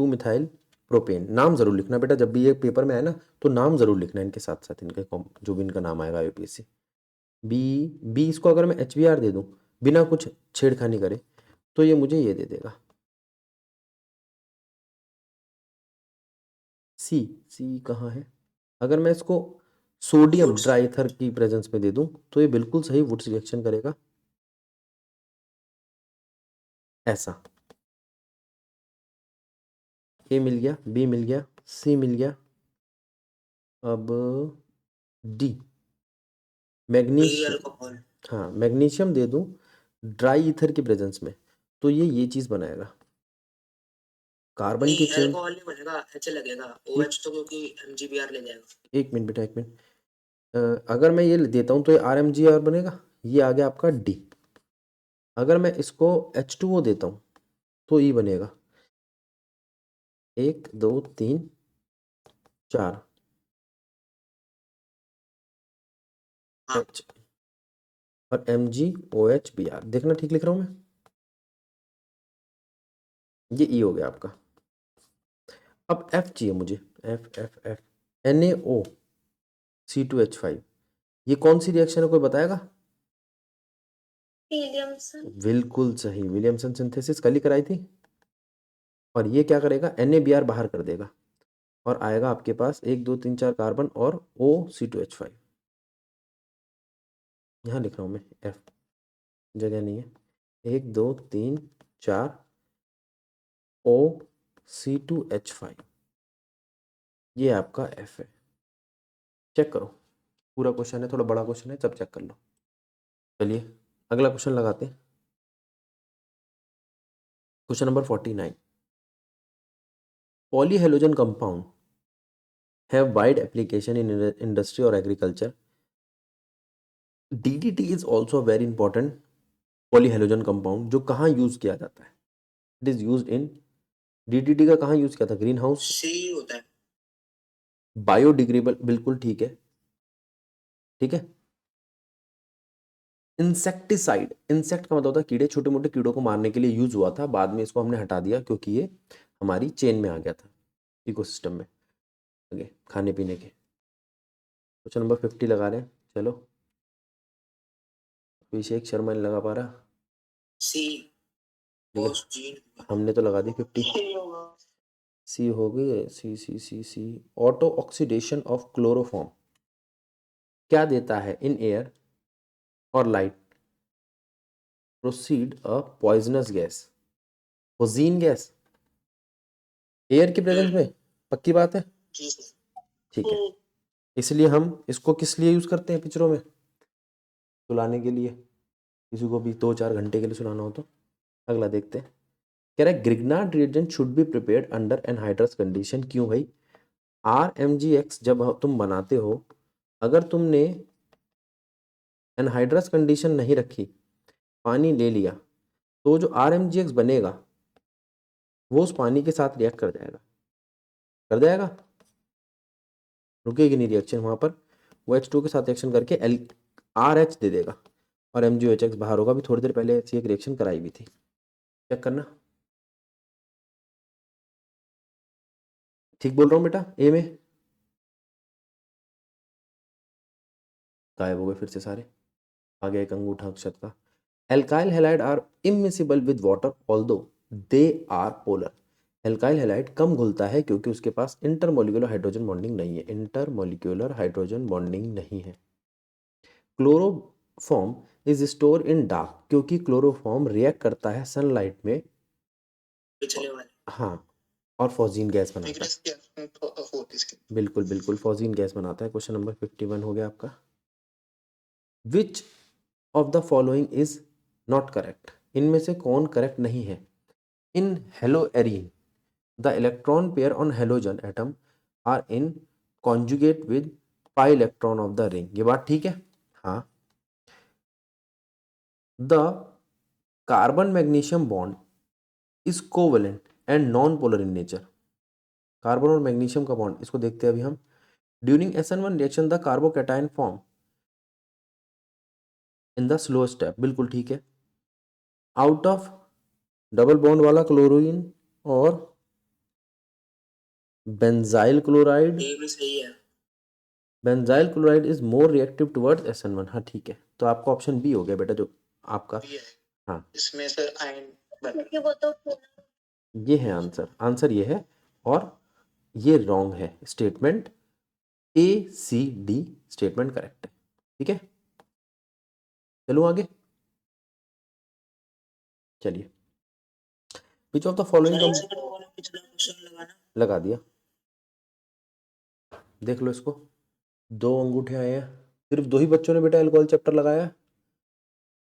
मिथाइल प्रोपेन। नाम जरूर लिखना बेटा, जब भी ये पेपर में है ना तो नाम जरूर लिखना इनके साथ साथ, इनके जो भी इनका नाम आएगा UPSC। बी इसको अगर मैं HBr दे दूं बिना कुछ छेड़खानी करे तो ये मुझे ये दे देगा सी कहाँ है? अगर मैं इसको सोडियम Woods। ट्राइथर की प्रेजेंस में दे दूं तो ये बिल्कुल सही वुड्स रिएक्शन करेगा, ऐसा। ए मिल गया, बी मिल गया, सी मिल गया, अब डी, फ्री मैग्नीशियम। अल्कोहल। हाँ, मैग्नीशियम दे दूं ड्राई ईथर की प्रेजेंस में तो ये चीज़ बनाएगा, कार्बन की नहीं चेन। अल्कोहल नहीं बनेगा, H लगेगा। एक OH तो क्योंकि MgBr ले जाएगा। एक मिनट बेटा, एक मिनट। अगर मैं ये देता हूँ तो ये RMgR बनेगा, ये आ गया आपका डी। अगर मैं इसको H2O देता हूँ तो ई बनेगा, 1 2 3 4 हाँ H और MgOHBr। देखना ठीक लिख रहा हूँ मैं? ये ई हो गया आपका। अब F चाहिए मुझे, F NaOC2H5। ये कौन सी रिएक्शन है, कोई बताएगा? विलियमसन। बिल्कुल सही, विलियमसन सिंथेसिस कल ही कराई थी। और ये क्या करेगा, NaBr बाहर कर देगा और आएगा आपके पास 1 2 3 4 कार्बन और OC2H5। यहाँ लिख रहा हूँ मैं, F जगह नहीं है, 1 2 3 4 OC2H5, ये आपका F है। चेक करो, पूरा क्वेश्चन है, थोड़ा बड़ा क्वेश्चन है, सब चेक कर लो। चलिए अगला क्वेश्चन लगाते हैं, question number 49। Polyhalogen compound have wide application in industry और agriculture. DDT is also very important polyhalogen compound, जो कहाँ यूज किया जाता है? It is use in, DDT का कहाँ यूज किया था? Green house. C होता है। बायोडिग्रेडेबल, बिल्कुल ठीक है, ठीक है। इंसेक्टिसाइड, इंसेक्ट का मतलब होता है कीड़े, छोटे मोटे कीड़ों को मारने के लिए यूज हुआ था, बाद में इसको हमने हटा दिया क्योंकि ये हमारी चेन में आ गया था, इकोसिस्टम में आगे खाने पीने के। क्वेश्चन नंबर 50 लगा रहे हैं, चलो। अभिषेक शर्मा नहीं लगा पा रहा, C। ठीक है, बॉस जीन हमने तो लगा दी 50। सही होगा। सी हो गई, C. Auto oxidation of chloroform क्या देता है? इन एयर और light proceed a poisonous gas, ओजीन गैस, एयर की प्रेजेंस में, पक्की बात है, जी सर। ठीक है। इसलिए हम इसको किस लिए यूज करते हैं पिक्चरों में? सुलाने के लिए, किसी को भी 2-4 घंटे के लिए सुलाना हो तो। अगला देखते हैं, कह रहा है Grignard reagent should be prepared under anhydrous condition. क्यों भाई? RMGX जब तुम बनाते हो, अगर तुमने एनहाइड्रस कंडीशन नहीं रखी, पानी ले लिया, तो जो RMGX बनेगा वो उस पानी के साथ रिएक्ट कर जाएगा, रुकेगी नहीं रिएक्शन वहाँ पर, वो H2 के साथ रिएक्शन करके RH दे देगा और MgOH बाहर होगा। भी थोड़ी देर पहले ऐसी एक रिएक्शन कराई भी थी, चेक करना। ठीक बोल रहा हूँ बेटा? ए में गायब हो गए फिर से सारे, आगे एक अंगूठा अक्षत का। Alkyl halide are immiscible with water although they are polar. Alkyl halide कम घुलता है क्योंकि उसके पास इंटरमोलिकुलर हाइड्रोजन बॉन्डिंग नहीं है, इंटरमोलिकुलर हाइड्रोजन बॉन्डिंग नहीं है। Chloroform is store in dark, क्योंकि क्लोरोफॉर्म रिएक्ट करता है सनलाइट में, पिछले वाले हाँ, और फॉजीन गैस बनाता है। बिल्कुल बिल्कुल, फॉजीन गैस बनाता है। क्वेश्चन नंबर 51 हो गया आपका। Which of the following is not correct? इनमें से कौन करेक्ट नहीं है? In haloarene the electron pair on halogen atom are in conjugate with pi electron of the ring. ये बात ठीक है, हाँ। The carbon magnesium bond is covalent and non polar in nature. Carbon और मैग्नीशियम का bond, इसको देखते हैं अभी हम। During SN1 reaction the carbocation form in the slow step, बिल्कुल ठीक है। आउट ऑफ डबल बॉन्ड वाला क्लोरीन और बेंजाइल क्लोराइड, ये भी सही है। Benzyl chloride is more reactive towards SN1, हाँ ठीक है। तो आपका ऑप्शन बी हो गया बेटा, जो आपका, हाँ इसमें सर आयन क्योंकि वो तो ये है आंसर, आंसर ये है, और ये रॉन्ग है स्टेटमेंट। ACD स्टेटमेंट करेक्ट है, ठीक है। चलो आगे, चलिए। विच ऑफ द फॉलोइंग सर एक सेकंड, वो वाला पिछला क्वेश्चन लगाना। लगा दिया, देख लो इसको। 2 अंगूठे आए हैं, सिर्फ 2 ही बच्चों ने बेटा एल्कोहल चैप्टर लगाया,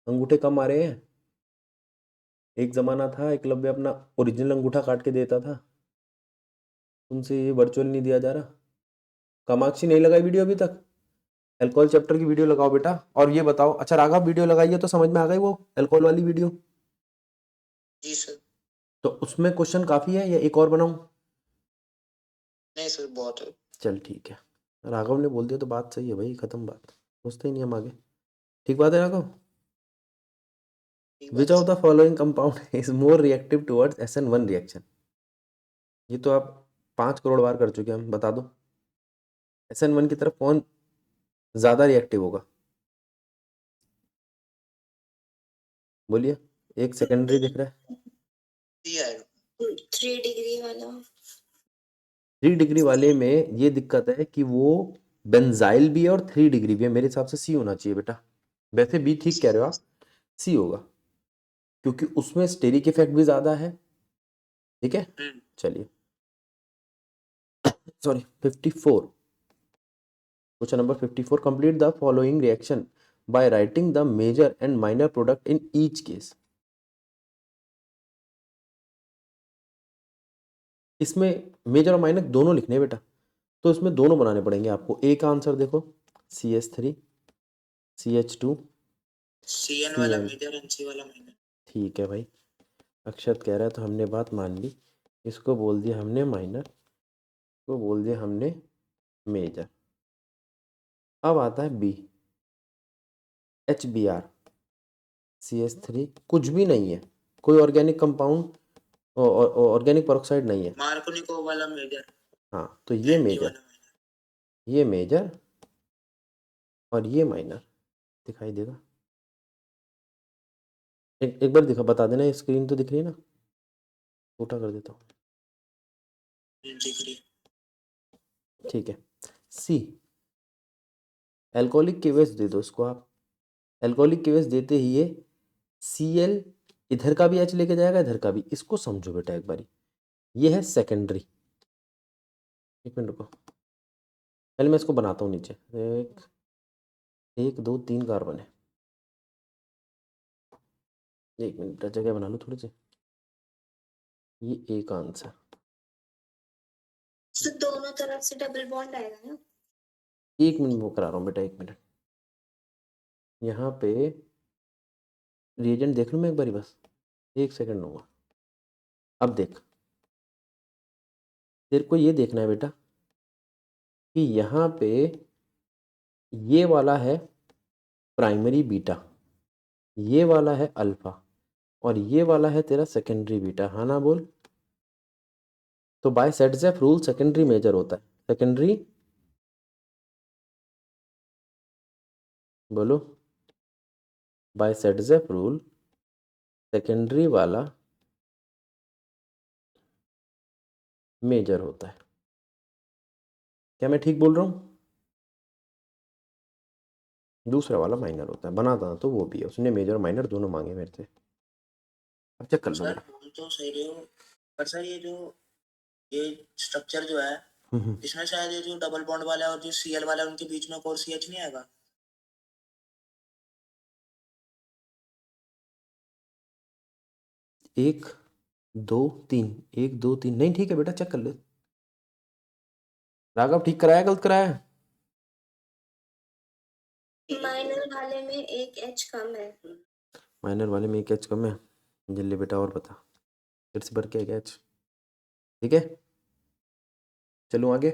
अंगूठे कम आ रहे हैं। एक जमाना था एकलव्य अपना ओरिजिनल अंगूठा काट के देता था, तुमसे ये वर्चुअल नहीं दिया जा रहा। कामाक्षी नहीं लगाई वीडियो अभी तक? एल्कोहल चैप्टर की वीडियो लगाओ बेटा। और ये बताओ, अच्छा राघव वीडियो लगाई है तो समझ में आ गई वो एल्कोहल वाली वीडियो? जी सर। तो उसमें क्वेश्चन काफी है या एक और बनाऊं? नहीं सर, बहुत है। चल ठीक है, राघव ने बोल दिया तो बात सही है भाई, खत्म बात, सोचते ही नहीं हम आगे। ठीक बात है राघव? विच of the following compound is more reactive towards SN1 reaction? ये तो आप 5 करोड़ बार कर चुके हैं हम, बता दो SN1 की तरफ कौन ज्यादा रिएक्टिव होगा? बोलिए, एक सेकेंडरी दिख रहा है। 3 डिग्री वाला। 3 डिग्री वाले में ये दिक्कत है कि वो बेंजाइल भी है और 3 डिग्री भी है, मेरे हिसाब से सी होना चाहिए बेटा। वैसे बी ठीक कह रहे हो आप, सी होगा, क्योंकि उसमें स्टेरिक इफेक्ट भी ज्यादा है, ठीक है। चलिए, sorry 54, question number 54, complete the following reaction by writing the major and minor product in each case. इसमें मेजर और माइनर दोनों लिखने हैं बेटा, तो इसमें दोनों बनाने पड़ेंगे आपको। ए का आंसर देखो, CH3 CH2 CN वाला CN, मेजर, NC वाला माइनर। ठीक है भाई। अक्षत कह रहा है तो हमने बात मान ली, इसको बोल दिया हमने माइनर, इसको बोल दिया हमने मेजर। अब आता है बी, HBr CH3, कुछ भी नहीं है, कोई ऑर्गेनिक कंपाउंड, ऑर्गेनिक पेरोक्साइड नहीं है। मार्कोनिकोव वाला मेजर, हाँ, तो ये ND मेजर, वाला माइनर। ये मेजर और ये माइनर दिखाई देगा। एक बार दिखा बता देना, स्क्रीन तो दिख रही है ना, छोटा कर देता हूँ। दिख रही है। ठीक है, सी एल्कोहलिक केवेस दे दो इसको आप। एल्कोहलिक केवेस देते ही ये Cl इधर का भी H लेके जाएगा, इधर का भी। इसको समझो बेटा एक बारी, ये है सेकेंडरी। एक मिनट रुको, पहले मैं इसको बनाता हूँ नीचे। एक दो तीन कार्बन है, एक मिनट जगह बना लो थोड़ी सी। ये एक आंसर, तो दोनों तरफ से डबल बॉन्ड आएगा ना। एक मिनट वो करा रहा हूँ बेटा, एक मिनट। यहाँ पे रिएजेंट देख लूँ मैं एक बारी, बस एक सेकंड लूँगा। अब देख, तेरे को ये देखना है बेटा कि यहाँ पे ये वाला है प्राइमरी बीटा, ये वाला है अल्फा, और ये वाला है तेरा सेकेंडरी बीटा, हाँ ना बोल। तो बाय सेट्ज़ेफ रूल सेकेंडरी मेजर होता है। सेकेंडरी बोलो, बाय सेट्ज़ेफ रूल सेकेंडरी वाला मेजर होता है। क्या मैं ठीक बोल रहा हूँ? दूसरा वाला माइनर होता है। बनाता तो वो भी है, उसने मेजर माइनर दोनों मांगे मेरे से। अब चेक कर लो सर मेरा। बोल तो सही रहे हो, पर सर ये स्ट्रक्चर जो है इसमें शायद ये जो डबल बॉन्ड वाला है और जो Cl वाला है उनके बीच में कोई CH नहीं आएगा। एक दो तीन, एक दो तीन नहीं, ठीक है बेटा, चेक कर ले। राघव ठीक कराया गलत कराया? माइनर वाले में एक H कम है। माइनर वाले में एक एच कम है। जल्दी बेटा और बता, फिर से भर के एक एच। ठीक है, चलो आगे।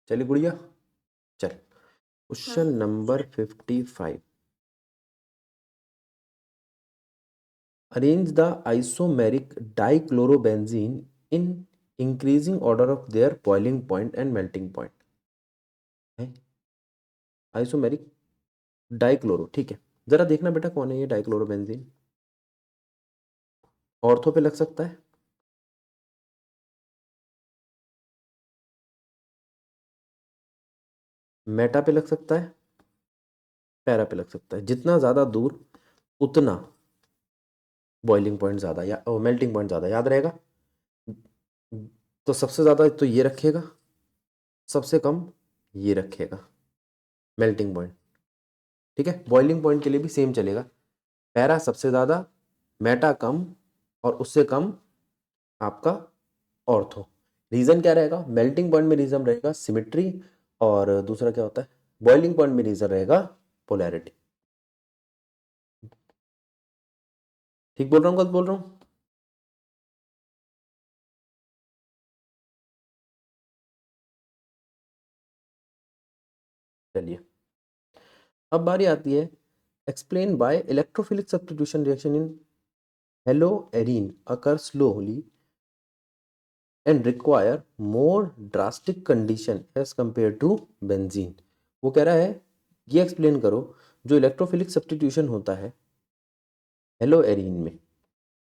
चलिए गुड़िया, चल question number 55। Arrange the isomeric dichlorobenzene in increasing order of their boiling point and melting point. है आइसोमेरिक डाइक्लोरो, ठीक है। जरा देखना बेटा कौन है ये डाइक्लोरोबेंजीन। ऑर्थो पे लग सकता है, मेटा पे लग सकता है, पैरा पे लग सकता है। जितना ज़्यादा दूर उतना बॉइलिंग पॉइंट ज़्यादा या मेल्टिंग पॉइंट ज़्यादा, याद रहेगा। तो सबसे ज़्यादा तो ये रखेगा, सबसे कम ये रखेगा मेल्टिंग पॉइंट। ठीक है, बॉइलिंग पॉइंट के लिए भी सेम चलेगा। पैरा सबसे ज़्यादा, मेटा कम, और उससे कम आपका ऑर्थो। रीज़न क्या रहेगा? मेल्टिंग पॉइंट में रीज़न रहेगा सिमेट्री, और दूसरा क्या होता है? बॉइलिंग पॉइंट में रीज़न रहेगा पोलैरिटी। ठीक बोल रहा हूँ गलत बोल रहा हूँ? चलिए, अब बारी आती है explain by electrophilic substitution reaction in haloarene occur slowly and require more drastic condition as compare to benzene. वो कह रहा है ये एक्सप्लेन करो, जो इलेक्ट्रोफिलिक सब्स्टिट्यूशन होता है हेलोएरीन में,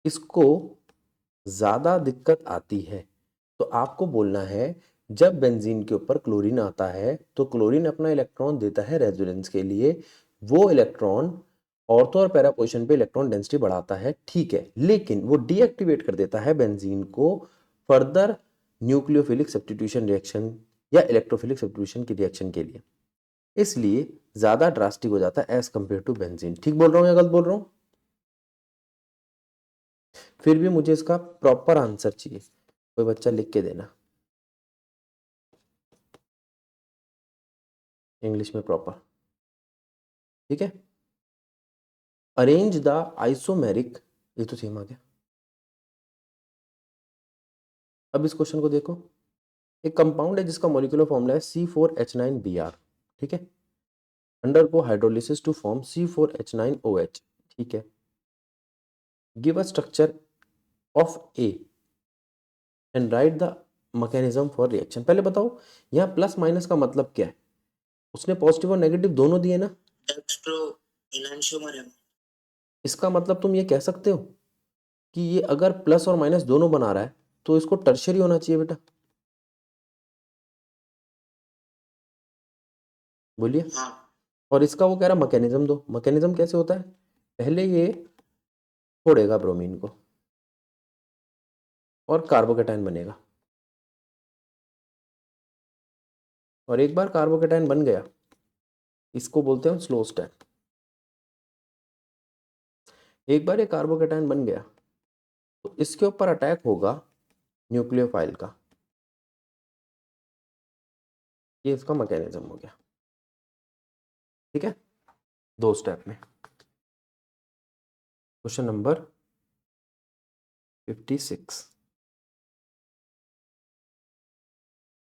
इसको ज़्यादा दिक्कत आती है। तो आपको बोलना है जब बेंजीन के ऊपर क्लोरीन आता है तो क्लोरीन अपना इलेक्ट्रॉन देता है रेजोनेंस के लिए। वो इलेक्ट्रॉन ऑर्थो और पैरा पोजीशन पे इलेक्ट्रॉन डेंसिटी बढ़ाता है, ठीक है, लेकिन वो डीएक्टिवेट कर देता है बेंजीन को फर्दर न्यूक्लियोफिलिक सब्स्टिट्यूशन रिएक्शन या इलेक्ट्रोफिलिक सब्स्टिट्यूशन की रिएक्शन के लिए। इसलिए ज़्यादा ड्रास्टिक हो जाता है एज कंपेयर टू बेंजीन। ठीक बोल रहा हूँ या गलत बोल रहा हूँ? फिर भी मुझे इसका प्रॉपर आंसर चाहिए, कोई बच्चा लिख के देना इंग्लिश में प्रॉपर। ठीक है, अरेंज द आइसोमेरिक, ये तो सेम आ गया। अब इस क्वेश्चन को देखो, एक कंपाउंड है जिसका मॉलिक्यूलर फॉर्मूला है C4H9Br, ठीक है, undergo hydrolysis to form C4H9OH, ठीक है। Give a structure of A and right the mechanism for reaction. पहले बताओ यहाँ प्लस माइनस का मतलब क्या है? उसने पॉजिटिव और नेगेटिव दोनों दिए ना। डेक्स्ट्रो इनैंशियोमर है। इसका मतलब तुम ये कह सकते हो कि ये अगर प्लस और माइनस दोनों बना रहा है तो इसको टर्शियरी होना चाहिए बेटा। बोलिए। हाँ और इसका वो कह रहा मैकेनिज्म दो। मैकेनिज्म कैसे होता है, पहले ये छोड़ेगा ब्रोमीन को और कार्बोकेटाइन बनेगा, और एक बार कार्बोकेटाइन बन गया इसको बोलते हैं स्लो स्टेप। एक बार ये कार्बोकेटाइन बन गया तो इसके ऊपर अटैक होगा न्यूक्लियोफाइल का। ये इसका मैकेनिज्म हो गया। ठीक है, 2 स्टेप में। Question number 56।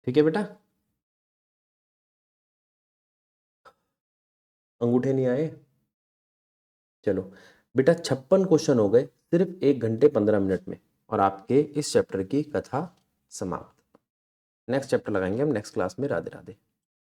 ठीक है बेटा, अंगूठे नहीं आए। चलो बेटा 56 क्वेश्चन हो गए सिर्फ 1 घंटे 15 मिनट में, और आपके इस चैप्टर की कथा समाप्त। नेक्स्ट चैप्टर लगाएंगे हम नेक्स्ट क्लास में। राधे राधे।